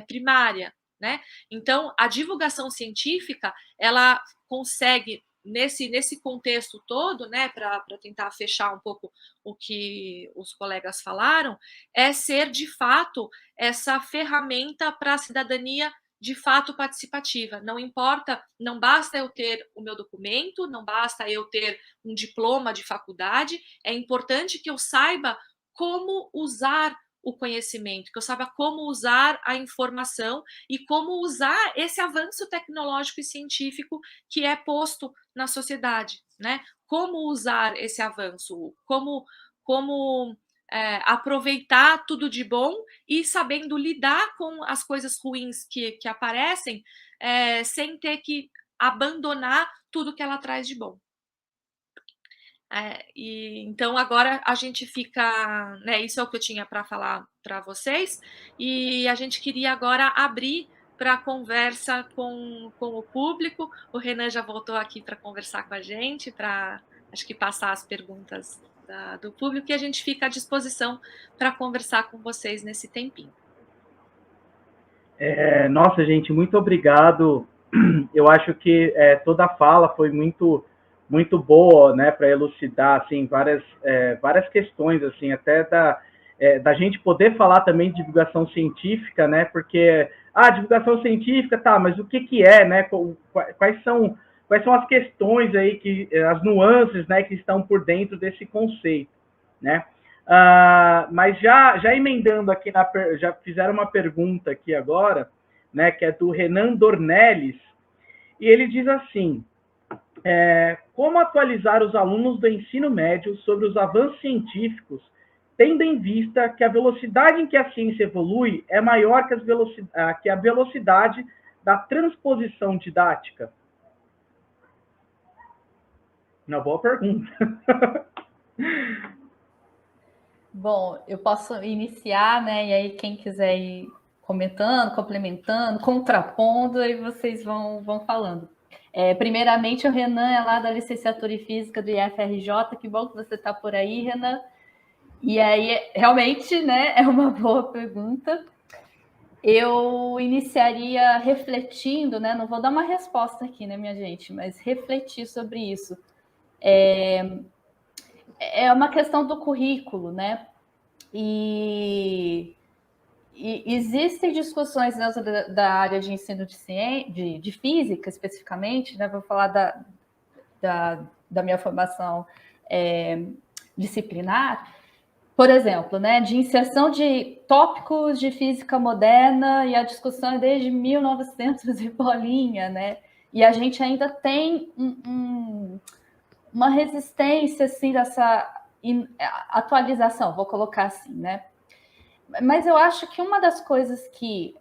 [SPEAKER 5] primária, né? Então, a divulgação científica ela consegue nesse contexto todo, né, para tentar fechar um pouco o que os colegas falaram, é ser, de fato, essa ferramenta para a cidadania de fato participativa. Não importa, não basta eu ter o meu documento, não basta eu ter um diploma de faculdade, é importante que eu saiba como usar o conhecimento, que eu saiba como usar a informação e como usar esse avanço tecnológico e científico que é posto na sociedade, né? Como usar esse avanço, como aproveitar tudo de bom e sabendo lidar com as coisas ruins que aparecem, sem ter que abandonar tudo que ela traz de bom. E então agora a gente fica, né, isso é o que eu tinha para falar para vocês, e a gente queria agora abrir para conversa com o público. O Renan já voltou aqui para conversar com a gente, para acho que passar as perguntas do público, e a gente fica à disposição para conversar com vocês nesse tempinho.
[SPEAKER 1] Nossa, gente, muito obrigado. Eu acho que toda a fala foi muito boa, né, para elucidar assim várias questões, assim, até da gente poder falar também de divulgação científica, né, porque divulgação científica, tá, mas o que é, né, quais são as questões aí, as nuances, né, que estão por dentro desse conceito, né? Mas já emendando aqui, já fizeram uma pergunta aqui agora, né, que é do Renan Dornelles, e ele diz assim: como atualizar os alunos do ensino médio sobre os avanços científicos, tendo em vista que a velocidade em que a ciência evolui é maior que a velocidade da transposição didática? Uma boa pergunta.
[SPEAKER 2] Bom, eu posso iniciar, né? E aí quem quiser ir comentando, complementando, contrapondo, aí vocês vão falando. Primeiramente, o Renan é lá da licenciatura em Física do IFRJ, que bom que você está por aí, Renan. E aí, realmente, né, é uma boa pergunta. Eu iniciaria refletindo, né? Não vou dar uma resposta aqui, né, minha gente, mas refletir sobre isso. É uma questão do currículo, né? E existem discussões dentro da área de ensino de física, especificamente, né? Vou falar da minha formação disciplinar, por exemplo, né? De inserção de tópicos de física moderna, e a discussão é desde 1900 e bolinha, né? E a gente ainda tem uma resistência, assim, dessa atualização, vou colocar assim, né? Mas eu acho que uma das coisas que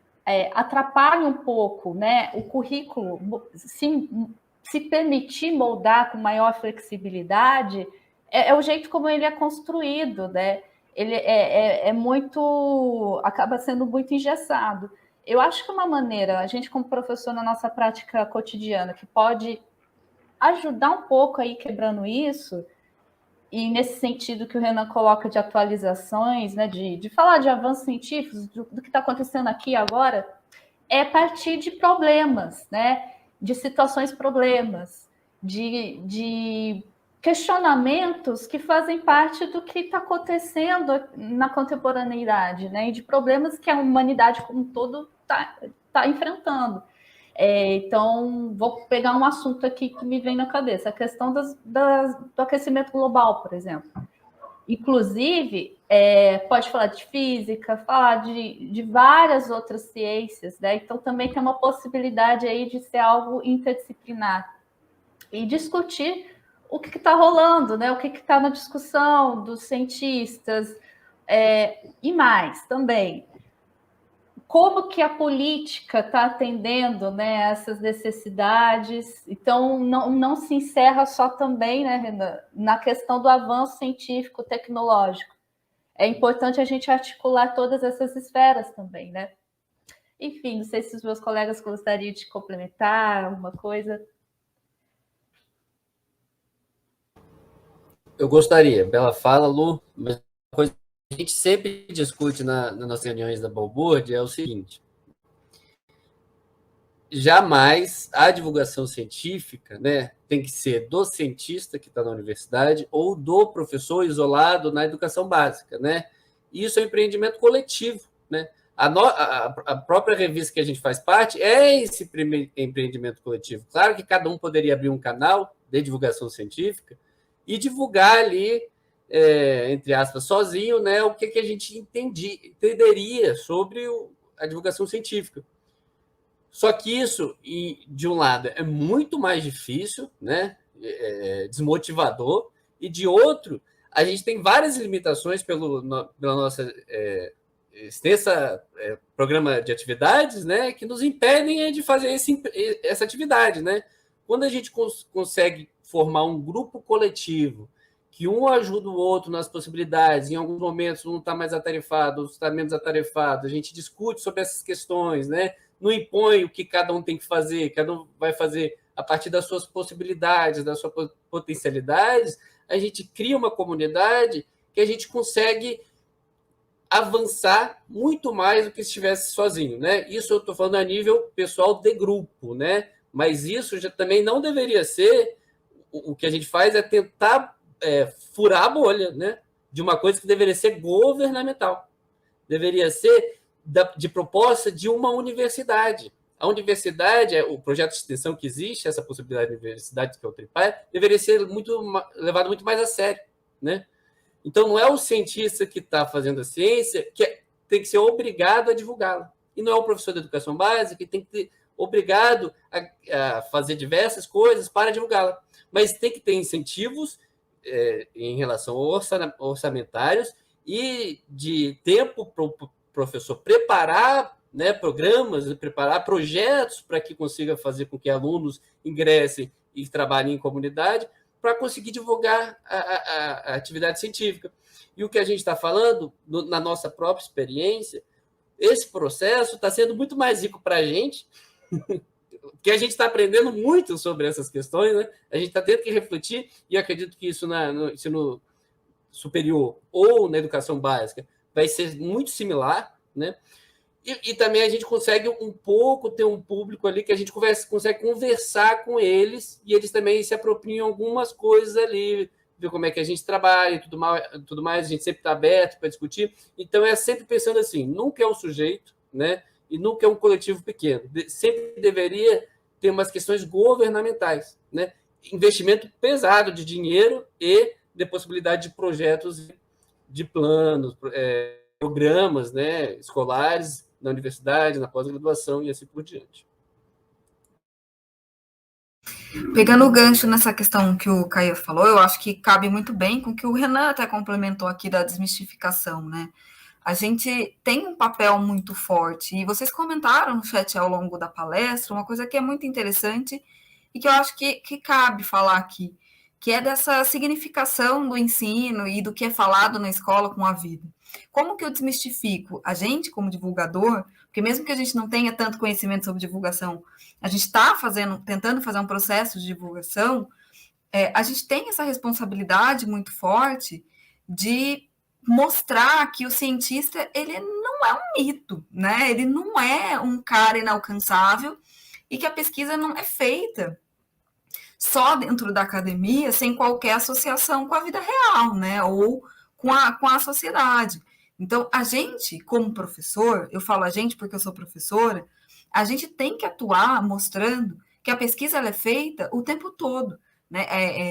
[SPEAKER 2] atrapalha um pouco, né, o currículo se permitir moldar com maior flexibilidade é o jeito como ele é construído, né? Ele é muito, acaba sendo muito engessado. Eu acho que uma maneira, a gente como professor na nossa prática cotidiana, que pode ajudar um pouco aí quebrando isso, e nesse sentido que o Renan coloca de atualizações, né, de falar de avanços científicos, do que está acontecendo aqui agora, é partir de problemas, né, de situações problemas, de questionamentos que fazem parte do que está acontecendo na contemporaneidade, né, e de problemas que a humanidade como um todo está enfrentando. Então, vou pegar um assunto aqui que me vem na cabeça, a questão do aquecimento global, por exemplo. Inclusive, pode falar de física, falar de várias outras ciências, né? Então, também tem uma possibilidade aí de ser algo interdisciplinar e discutir o que está rolando, né? O que está na discussão dos cientistas, e mais também. Como que a política está atendendo, né, essas necessidades? Então, não se encerra só também, né, Renan, na questão do avanço científico, tecnológico. É importante a gente articular todas essas esferas também, né? Enfim, não sei se os meus colegas gostariam de complementar alguma coisa.
[SPEAKER 4] Eu gostaria, bela fala, Lu, mas uma coisa que a gente sempre discute nas nossas reuniões da Balbúrdia é o seguinte: jamais a divulgação científica, né, tem que ser do cientista que está na universidade ou do professor isolado na educação básica, né? Isso é um empreendimento coletivo, né? A própria revista que a gente faz parte é esse empreendimento coletivo. Claro que cada um poderia abrir um canal de divulgação científica e divulgar ali, entre aspas, sozinho, né, o que a gente entenderia sobre a divulgação científica. Só que isso, de um lado, é muito mais difícil, né, desmotivador, e de outro, a gente tem várias limitações pela nossa extensa programa de atividades, né, que nos impedem de fazer essa atividade, né? Quando a gente consegue formar um grupo coletivo, que um ajuda o outro nas possibilidades, em alguns momentos um está mais atarefado, outro está menos atarefado, a gente discute sobre essas questões, né? Não impõe o que cada um tem que fazer, cada um vai fazer a partir das suas possibilidades, das suas potencialidades, a gente cria uma comunidade que a gente consegue avançar muito mais do que se estivesse sozinho, né? Isso eu estou falando a nível pessoal de grupo, né? Mas isso já também não deveria ser. O que a gente faz é tentar furar a bolha, né? De uma coisa que deveria ser governamental, deveria ser de proposta de uma universidade. A universidade, o projeto de extensão que existe, essa possibilidade de universidade que é o Tripar, deveria ser levado muito mais a sério, né? Então, não é o cientista que está fazendo a ciência que tem que ser obrigado a divulgá-la. E não é o professor de educação básica que tem que ser obrigado a fazer diversas coisas para divulgá-la. Mas tem que ter incentivos em relação orçamentários e de tempo para o professor preparar, né, programas, preparar projetos para que consiga fazer com que alunos ingressem e trabalhem em comunidade, para conseguir divulgar a atividade científica. E o que a gente está falando, na nossa própria experiência, esse processo está sendo muito mais rico para a gente, que a gente está aprendendo muito sobre essas questões, né? A gente está tendo que refletir, e acredito que isso no ensino superior ou na educação básica vai ser muito similar, né? E também a gente consegue ter um público ali que a gente consegue conversar com eles e eles também se apropriam algumas coisas ali, ver como é que a gente trabalha e tudo mais, a gente sempre está aberto para discutir. Então, é sempre pensando assim, nunca é um sujeito, né? E nunca é um coletivo pequeno. Sempre deveria ter umas questões governamentais, né? Investimento pesado de dinheiro e de possibilidade de projetos, de planos, programas, né, escolares, na universidade, na pós-graduação e assim por diante.
[SPEAKER 3] Pegando o gancho nessa questão que o Caio falou, eu acho que cabe muito bem com o que o Renan até complementou aqui da desmistificação, né? A gente tem um papel muito forte, e vocês comentaram no chat ao longo da palestra uma coisa que é muito interessante e que eu acho que cabe falar aqui, que é dessa significação do ensino e do que é falado na escola com a vida. Como que eu desmistifico? A gente, como divulgador, porque mesmo que a gente não tenha tanto conhecimento sobre divulgação, a gente está tentando fazer um processo de divulgação, a gente tem essa responsabilidade muito forte de mostrar que o cientista, ele não é um mito, né? Ele não é um cara inalcançável e que a pesquisa não é feita só dentro da academia, sem qualquer associação com a vida real, né? Ou com a sociedade. Então, a gente, como professor, eu falo a gente porque eu sou professora, a gente tem que atuar mostrando que a pesquisa ela é feita o tempo todo. Né?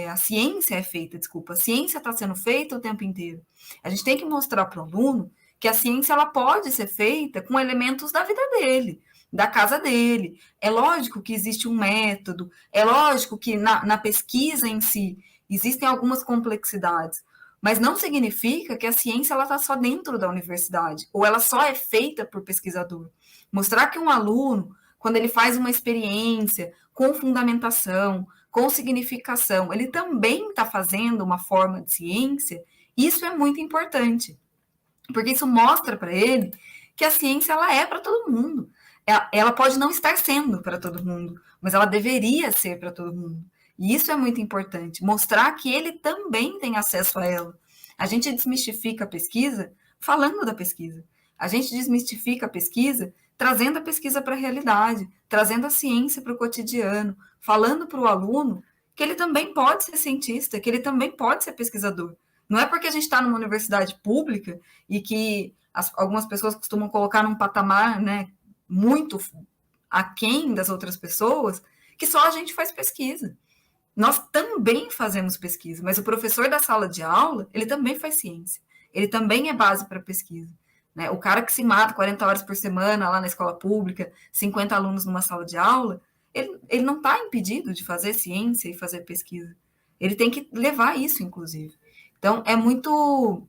[SPEAKER 3] A ciência é feita, desculpa, a ciência está sendo feita o tempo inteiro. A gente tem que mostrar para o aluno que a ciência ela pode ser feita com elementos da vida dele, da casa dele. É lógico que existe um método, é lógico que na pesquisa em si existem algumas complexidades, mas não significa que a ciência está só dentro da universidade, ou ela só é feita por pesquisador. Mostrar que um aluno, quando ele faz uma experiência com fundamentação, com significação, ele também está fazendo uma forma de ciência, isso é muito importante, porque isso mostra para ele que a ciência ela é para todo mundo. Ela pode não estar sendo para todo mundo, mas ela deveria ser para todo mundo. E isso é muito importante, mostrar que ele também tem acesso a ela. A gente desmistifica a pesquisa falando da pesquisa. A gente desmistifica a pesquisa trazendo a pesquisa para a realidade, trazendo a ciência para o cotidiano, falando para o aluno que ele também pode ser cientista, que ele também pode ser pesquisador. Não é porque a gente está numa universidade pública e que algumas pessoas costumam colocar num patamar, né, muito aquém das outras pessoas, que só a gente faz pesquisa. Nós também fazemos pesquisa, mas o professor da sala de aula, ele também faz ciência. Ele também é base para pesquisa. Né? O cara que se mata 40 horas por semana lá na escola pública, 50 alunos numa sala de aula, ele não está impedido de fazer ciência e fazer pesquisa. Ele tem que levar isso, inclusive. Então, é muito...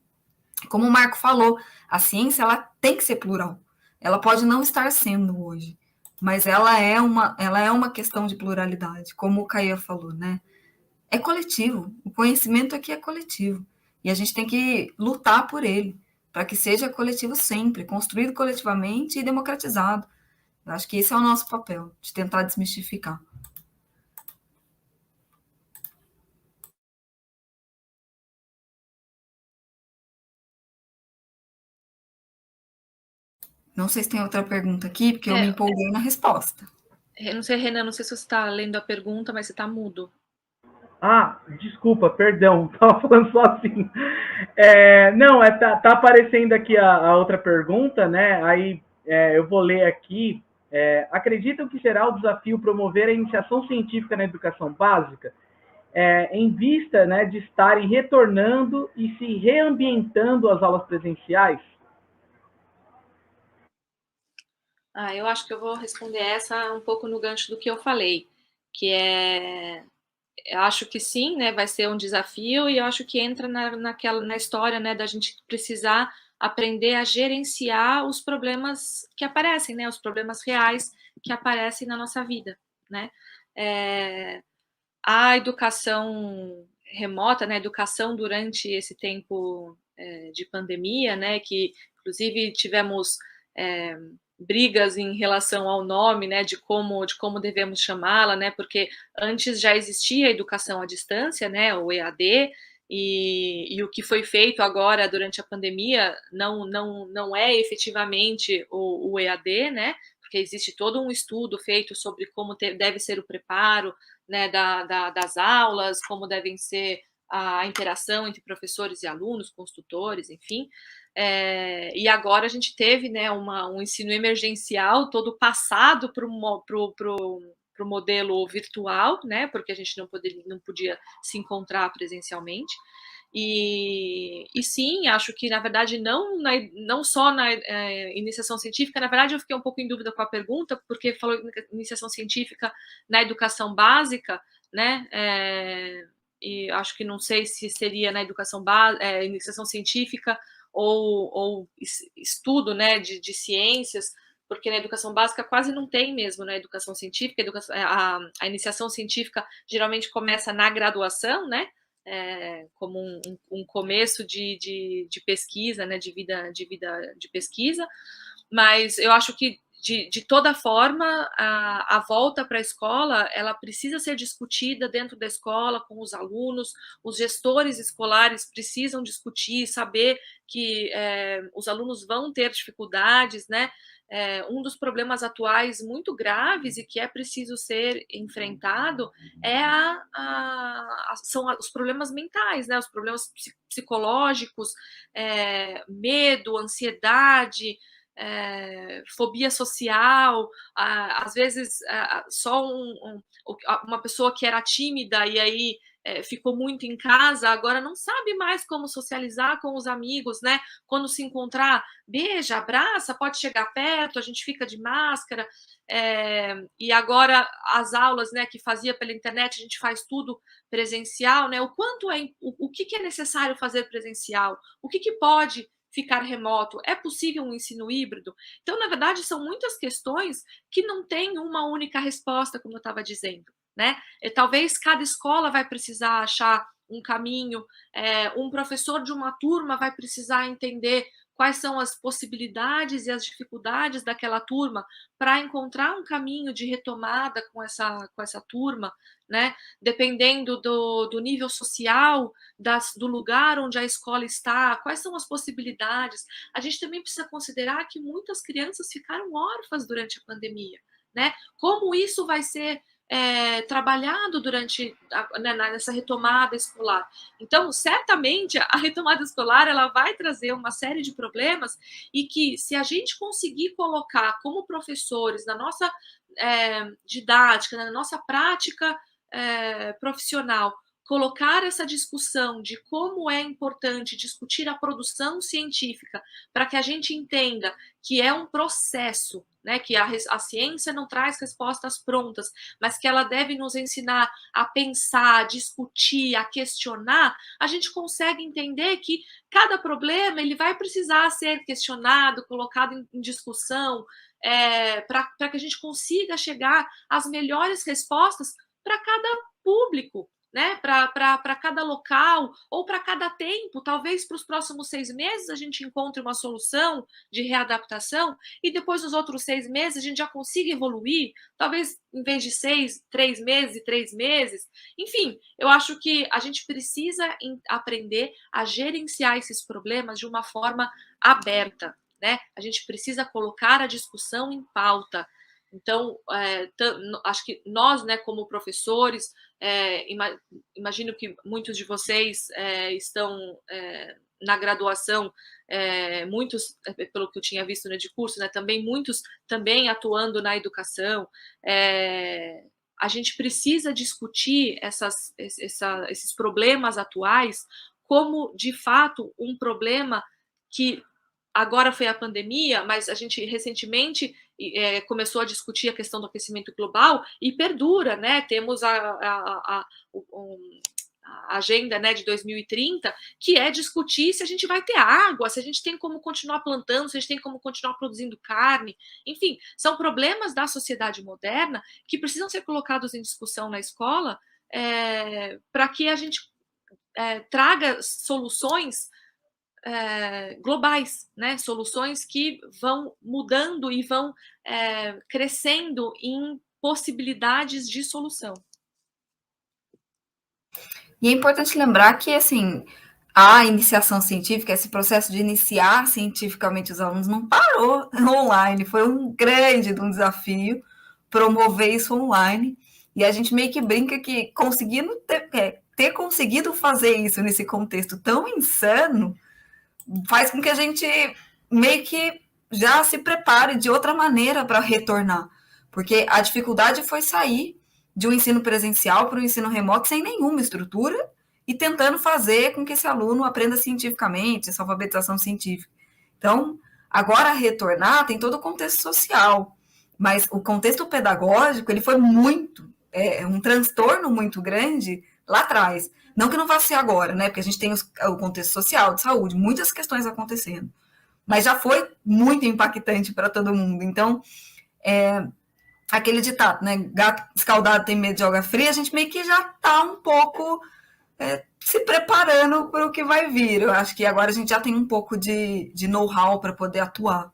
[SPEAKER 3] Como o Marco falou, a ciência ela tem que ser plural. Ela pode não estar sendo hoje, mas ela é uma questão de pluralidade, como o Caia falou, né? É coletivo, o conhecimento aqui é coletivo, e a gente tem que lutar por ele, para que seja coletivo sempre, construído coletivamente e democratizado. Eu acho que esse é o nosso papel, de tentar desmistificar. Não sei se tem outra pergunta aqui, porque eu me empolguei na resposta.
[SPEAKER 5] Eu não sei, Renan, não sei se você está lendo a pergunta, mas você está mudo.
[SPEAKER 1] Ah, desculpa, perdão, estava falando sozinho. Não, tá aparecendo aqui a outra pergunta, né? Aí eu vou ler aqui. Acreditam que será o desafio promover a iniciação científica na educação básica, em vista, né, de estarem retornando e se reambientando às aulas presenciais?
[SPEAKER 5] Eu acho que eu vou responder essa um pouco no gancho do que eu falei, que eu acho que sim, né, vai ser um desafio, e eu acho que entra na história, né, da gente precisar aprender a gerenciar os problemas que aparecem, né, os problemas reais que aparecem na nossa vida, né. A educação remota, né, a educação durante esse tempo de pandemia, né, que inclusive tivemos brigas em relação ao nome, né, de como devemos chamá-la, né, porque antes já existia a educação à distância, né, o EAD, e o que foi feito agora durante a pandemia não é efetivamente o EAD, né, porque existe todo um estudo feito sobre como deve ser o preparo, né, das aulas, como devem ser a interação entre professores e alunos, com os tutores, enfim. E agora a gente teve, né, um ensino emergencial todo passado para o modelo virtual, né, porque a gente não podia se encontrar presencialmente. E sim, acho que, na verdade, não só na iniciação científica, na verdade eu fiquei um pouco em dúvida com a pergunta, porque falou iniciação científica na educação básica, né, e acho que não sei se seria na educação básica, iniciação científica ou estudo, né, de ciências porque na educação básica quase não tem mesmo, né, educação científica, a iniciação científica geralmente começa na graduação, né, como um começo de pesquisa, né, de vida de pesquisa, mas eu acho que de toda forma, a volta para a escola, ela precisa ser discutida dentro da escola, com os alunos, os gestores escolares precisam discutir, saber que os alunos vão ter dificuldades, né? Um dos problemas atuais muito graves e que é preciso ser enfrentado são os problemas mentais, né? Os problemas psicológicos, medo, ansiedade, fobia social, às vezes só uma pessoa que era tímida e aí ficou muito em casa, agora não sabe mais como socializar com os amigos, né? Quando se encontrar, beija, abraça, pode chegar perto, a gente fica de máscara, e agora as aulas, né, que fazia pela internet, a gente faz tudo presencial, né? O que é necessário fazer presencial? O que pode ficar remoto? É possível um ensino híbrido? Então, na verdade, são muitas questões que não têm uma única resposta, como eu estava dizendo, né? Talvez cada escola vai precisar achar um caminho, um professor de uma turma vai precisar entender quais são as possibilidades e as dificuldades daquela turma para encontrar um caminho de retomada com essa turma, né? Dependendo do nível social, do lugar onde a escola está, quais são as possibilidades. A gente também precisa considerar que muitas crianças ficaram órfãs durante a pandemia, né? Como isso vai ser trabalhado durante nessa retomada escolar. Então, certamente, a retomada escolar ela vai trazer uma série de problemas e que, se a gente conseguir colocar como professores na nossa didática, na nossa prática profissional, colocar essa discussão de como é importante discutir a produção científica para que a gente entenda que é um processo, né, que a ciência não traz respostas prontas, mas que ela deve nos ensinar a pensar, a discutir, a questionar, a gente consegue entender que cada problema ele vai precisar ser questionado, colocado em discussão, para que a gente consiga chegar às melhores respostas para cada público, né, para cada local ou para cada tempo. Talvez para os próximos 6 meses a gente encontre uma solução de readaptação e depois nos outros 6 meses a gente já consiga evoluir, talvez em vez de 3 meses e 3 meses. Enfim, eu acho que a gente precisa aprender a gerenciar esses problemas de uma forma aberta, né? A gente precisa colocar a discussão em pauta. Então, acho que nós, né, como professores, imagino que muitos de vocês estão na graduação, muitos, pelo que eu tinha visto no curso, né, também muitos também atuando na educação. A gente precisa discutir esses problemas atuais como, de fato, um problema que agora foi a pandemia, mas a gente recentemente começou a discutir a questão do aquecimento global e perdura, né? Temos a agenda, né, de 2030, que é discutir se a gente vai ter água, se a gente tem como continuar plantando, se a gente tem como continuar produzindo carne. Enfim, são problemas da sociedade moderna que precisam ser colocados em discussão na escola para que a gente traga soluções globais, né? Soluções que vão mudando e vão crescendo em possibilidades de solução.
[SPEAKER 3] E é importante lembrar que, assim, a iniciação científica, esse processo de iniciar cientificamente os alunos não parou online, foi um grande desafio promover isso online, e a gente meio que brinca que ter conseguido fazer isso nesse contexto tão insano faz com que a gente meio que já se prepare de outra maneira para retornar, porque a dificuldade foi sair de um ensino presencial para um ensino remoto sem nenhuma estrutura e tentando fazer com que esse aluno aprenda cientificamente, essa alfabetização científica. Então, agora retornar tem todo o contexto social, mas o contexto pedagógico ele foi um transtorno muito grande lá atrás. Não que não vá ser agora, né? Porque a gente tem o contexto social, de saúde, muitas questões acontecendo. mas já foi muito impactante para todo mundo. Então, aquele ditado, né? Gato escaldado tem medo de água fria, a gente meio que já está um pouco se preparando para o que vai vir. Eu acho que agora a gente já tem um pouco de know-how para poder atuar.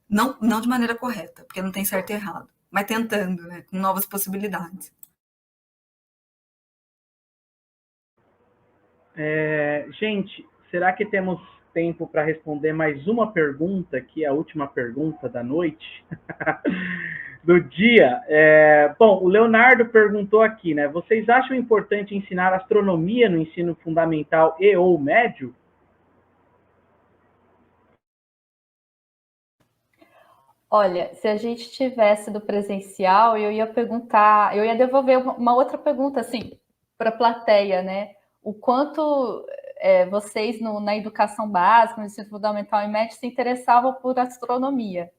[SPEAKER 3] Não de maneira correta, porque não tem certo e errado, mas tentando, né? Com novas possibilidades.
[SPEAKER 1] Gente, será que temos tempo para responder mais uma pergunta, que é a última pergunta da noite, do dia? Bom, o Leonardo perguntou aqui, né? Vocês acham importante ensinar astronomia no ensino fundamental e ou médio?
[SPEAKER 2] Olha, se a gente tivesse do presencial, eu ia perguntar, eu ia devolver uma outra pergunta, assim, para a plateia, né? O quanto vocês na educação básica, no ensino fundamental e médio, se interessavam por astronomia,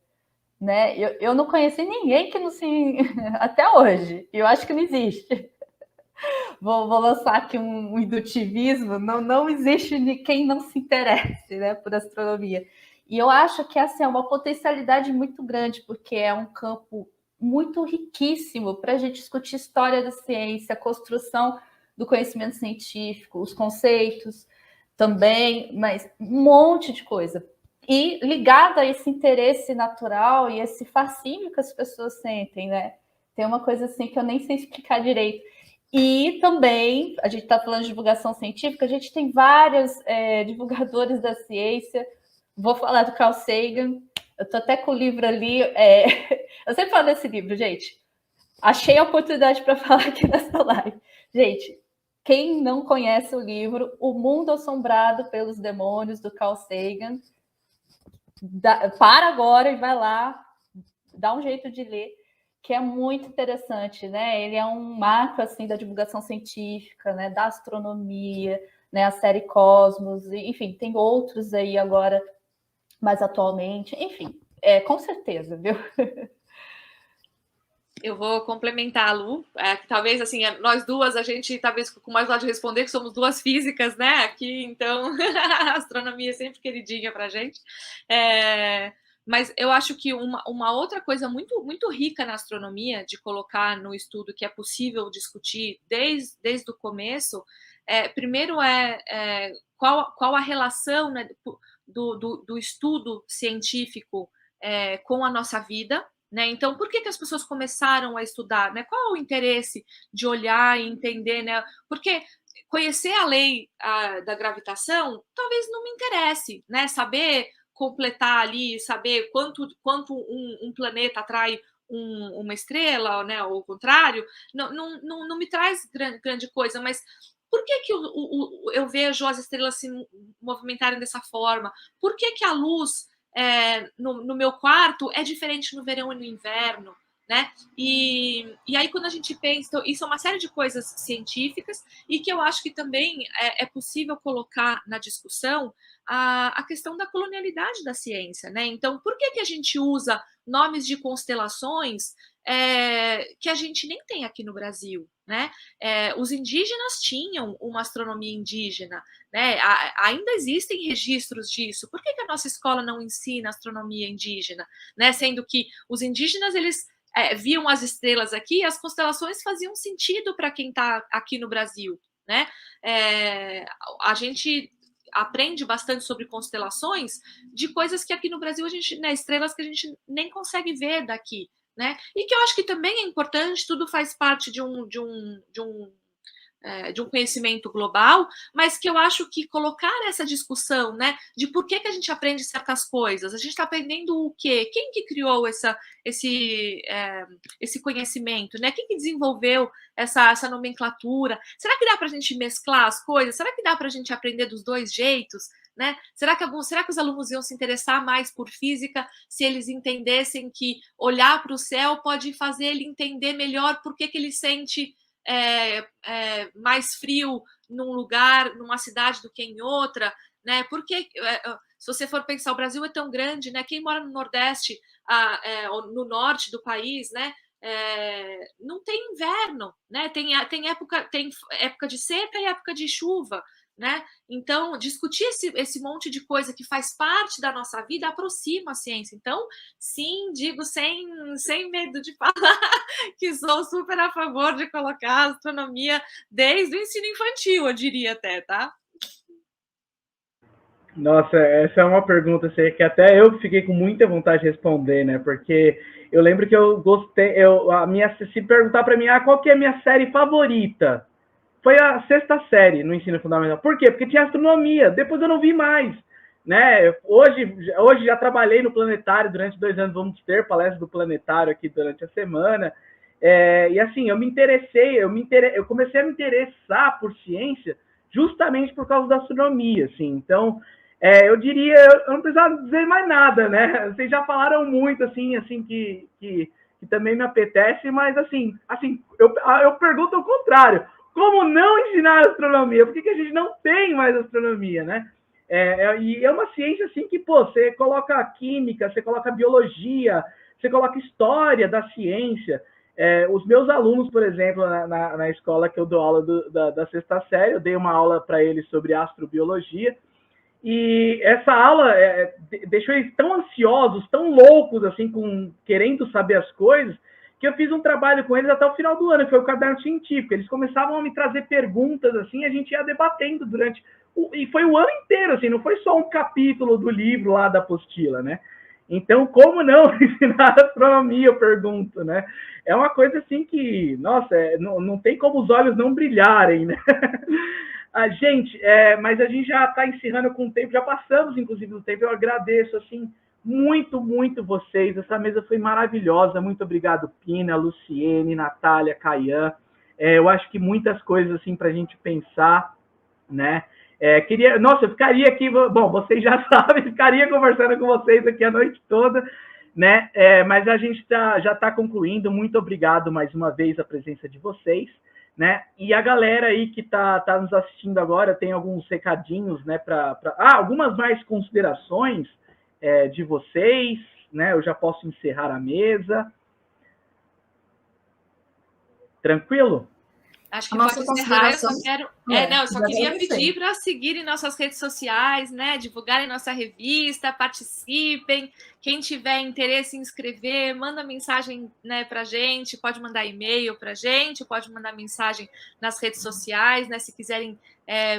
[SPEAKER 2] né? Eu não conheci ninguém que não se... até hoje, eu acho que não existe. Vou lançar aqui um indutivismo, não existe quem não se interesse, né, por astronomia. E eu acho que assim, é uma potencialidade muito grande, porque é um campo muito riquíssimo para a gente discutir história da ciência, a construção do conhecimento científico, os conceitos também, mas um monte de coisa. E ligado a esse interesse natural e esse fascínio que as pessoas sentem, né? Tem uma coisa assim que eu nem sei explicar direito. E também, a gente está falando de divulgação científica, a gente tem vários divulgadores da ciência. Vou falar do Carl Sagan. Eu estou até com o livro ali. Eu sempre falo desse livro, gente. Achei a oportunidade para falar aqui nessa live. Gente, quem não conhece o livro O Mundo Assombrado pelos Demônios, do Carl Sagan, para agora e vai lá, dá um jeito de ler, que é muito interessante, né? Ele é um marco assim da divulgação científica, né? Da astronomia, né? A série Cosmos, enfim, tem outros aí agora mais atualmente, enfim, com certeza, viu?
[SPEAKER 5] Eu vou complementar a Lu, que talvez assim, nós duas, a gente talvez com mais lado de responder, que somos duas físicas, né? Aqui, então, a astronomia é sempre queridinha pra gente. Mas eu acho que uma outra coisa muito, muito rica na astronomia, de colocar no estudo, que é possível discutir desde o começo, primeiro qual a relação, né, do estudo científico com a nossa vida, né? Então, por que as pessoas começaram a estudar? Né? Qual é o interesse de olhar e entender? Né? Porque conhecer a lei da gravitação talvez não me interesse, né? Saber completar ali, saber quanto um planeta atrai uma estrela, né? Ou o contrário, não me traz grande coisa, mas por que eu vejo as estrelas se movimentarem dessa forma? Por que a luz no meu quarto é diferente no verão e no inverno, né? E aí, quando a gente pensa, então, isso é uma série de coisas científicas e que eu acho que também é possível colocar na discussão a questão da colonialidade da ciência, né? Então, por que a gente usa nomes de constelações que a gente nem tem aqui no Brasil, né? Os indígenas tinham uma astronomia indígena, né? Ainda existem registros disso. Por que a nossa escola não ensina astronomia indígena, né? Sendo que os indígenas eles viam as estrelas aqui, e as constelações faziam sentido para quem está aqui no Brasil, né? A gente aprende bastante sobre constelações de coisas que aqui no Brasil a gente, né, estrelas que a gente nem consegue ver daqui, né? E que eu acho que também é importante, tudo faz parte de um conhecimento global, mas que eu acho que colocar essa discussão, né, de por que a gente aprende certas coisas, a gente está aprendendo o quê? Quem que criou esse conhecimento, né? Quem que desenvolveu essa nomenclatura? Será que dá para a gente mesclar as coisas? Será que dá para a gente aprender dos dois jeitos? Né? Será que os alunos iam se interessar mais por física se eles entendessem que olhar para o céu pode fazer ele entender melhor por que ele sente mais frio num lugar, numa cidade do que em outra, né? Porque se você for pensar, o Brasil é tão grande, né? Quem mora no Nordeste, no norte do país, né? Não tem inverno, né? Tem época de seca e época de chuva, né? Então, discutir esse monte de coisa que faz parte da nossa vida aproxima a ciência. Então, sim, digo sem medo de falar que sou super a favor de colocar a astronomia desde o ensino infantil, eu diria até, tá?
[SPEAKER 1] Nossa, essa é uma pergunta assim, que até eu fiquei com muita vontade de responder, né? Porque eu lembro que eu gostei, se perguntar para mim, qual que é a minha série favorita? Foi a sexta série no ensino fundamental. Por quê? Porque tinha astronomia. Depois eu não vi mais, né? Hoje já trabalhei no planetário durante 2 anos. Vamos ter palestra do planetário aqui durante a semana. E assim, eu comecei a me interessar por ciência justamente por causa da astronomia, assim. Então, eu diria, eu não precisava dizer mais nada, né? Vocês já falaram muito, assim que também me apetece, mas assim, eu pergunto ao contrário. Como não ensinar astronomia? Por que a gente não tem mais astronomia, né? E é uma ciência assim que, pô, você coloca química, você coloca biologia, você coloca história da ciência. Os meus alunos, por exemplo, na escola que eu dou aula da sexta série, eu dei uma aula para eles sobre astrobiologia, e essa aula deixou eles tão ansiosos, tão loucos, assim, querendo saber as coisas, que eu fiz um trabalho com eles até o final do ano, que foi o caderno científico. Eles começavam a me trazer perguntas, assim, a gente ia debatendo e foi o ano inteiro, assim, não foi só um capítulo do livro lá da apostila, né? Então, como não ensinar astronomia, eu pergunto, né? É uma coisa assim que, nossa, não tem como os olhos não brilharem, né? Gente, mas a gente já está encerrando com o tempo, já passamos, inclusive, o tempo. Eu agradeço, assim, muito, muito vocês. Essa mesa foi maravilhosa. Muito obrigado, Pina, Luciene, Natália, Caian. Eu acho que muitas coisas, assim, para a gente pensar, né? Eu ficaria aqui, bom, vocês já sabem, ficaria conversando com vocês aqui a noite toda, né? Mas a gente já está concluindo. Muito obrigado mais uma vez a presença de vocês, né? E a galera aí que tá nos assistindo agora tem alguns recadinhos, né? Algumas mais considerações de vocês, né? Eu já posso encerrar a mesa. Tranquilo?
[SPEAKER 5] Acho que pode encerrar. Eu só queria pedir para seguirem nossas redes sociais, né? Divulgarem nossa revista, participem. Quem tiver interesse em inscrever, manda mensagem, né, para a gente, pode mandar e-mail para a gente, pode mandar mensagem nas redes sociais, né? Se quiserem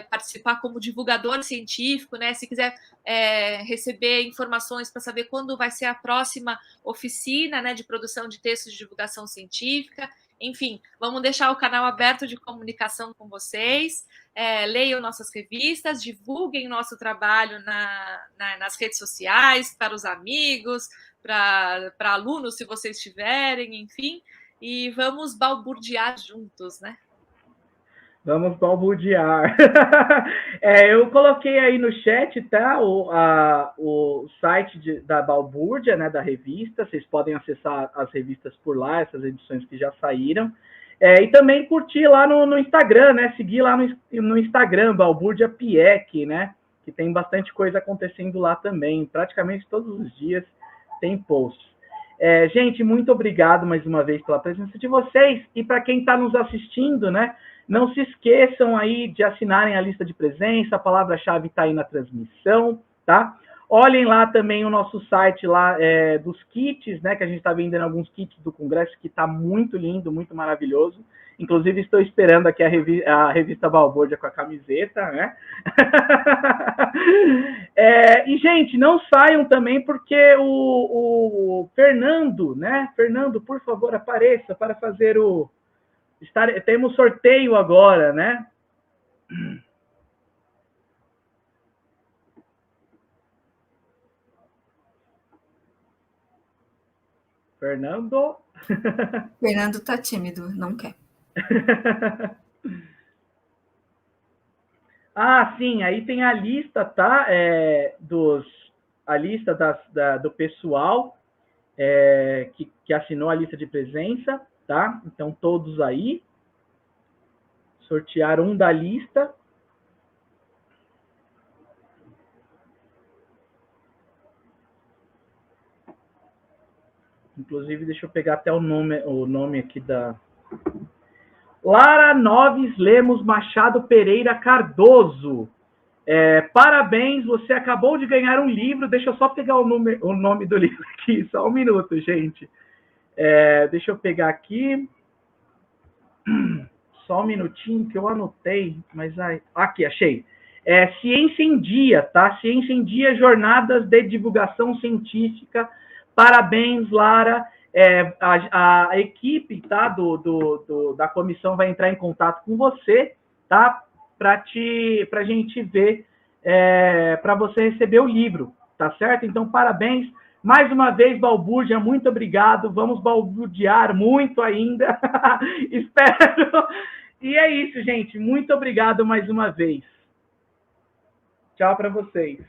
[SPEAKER 5] participar como divulgador científico, né? Se quiser receber informações para saber quando vai ser a próxima oficina, né, de produção de textos de divulgação científica. Enfim, vamos deixar o canal aberto de comunicação com vocês, leiam nossas revistas, divulguem nosso trabalho nas redes sociais, para os amigos, para alunos, se vocês tiverem, enfim, e vamos balbuciar juntos, né?
[SPEAKER 1] Vamos balbuciar. Eu coloquei aí no chat, tá? O site da Balbúrdia, né? Da revista. Vocês podem acessar as revistas por lá, essas edições que já saíram. E também curtir lá no Instagram, né? Seguir lá no Instagram, Balbúrdia Pieck, né? Que tem bastante coisa acontecendo lá também. Praticamente todos os dias tem posts. Gente, muito obrigado mais uma vez pela presença de vocês. E para quem está nos assistindo, né? Não se esqueçam aí de assinarem a lista de presença, a palavra-chave está aí na transmissão, tá? Olhem lá também o nosso site lá dos kits, né? Que a gente está vendendo alguns kits do Congresso, que está muito lindo, muito maravilhoso. Inclusive, estou esperando aqui a revista Balbúrdia com a camiseta, né? E, gente, não saiam também, porque o Fernando, né? Fernando, por favor, apareça para fazer temos sorteio agora, né? Fernando?
[SPEAKER 3] Fernando tá tímido, não quer.
[SPEAKER 1] Sim, aí tem a lista, tá? A lista do pessoal que assinou a lista de presença, tá? Então, todos aí. Sortear um da lista. Inclusive, deixa eu pegar até o nome aqui Lara Noves Lemos Machado Pereira Cardoso. Parabéns, você acabou de ganhar um livro. Deixa eu só pegar o nome do livro aqui, só um minuto, gente. Deixa eu pegar aqui. Só um minutinho que eu anotei, mas aqui, achei. Ciência em Dia, tá? Ciência em Dia, Jornadas de Divulgação Científica. Parabéns, Lara. A equipe, tá, da comissão vai entrar em contato com você, tá? Para a gente ver, para você receber o livro, tá certo? Então, parabéns. Mais uma vez, Balbúrdia, muito obrigado. Vamos balbuciar muito ainda. Espero. E é isso, gente. Muito obrigado mais uma vez. Tchau para vocês.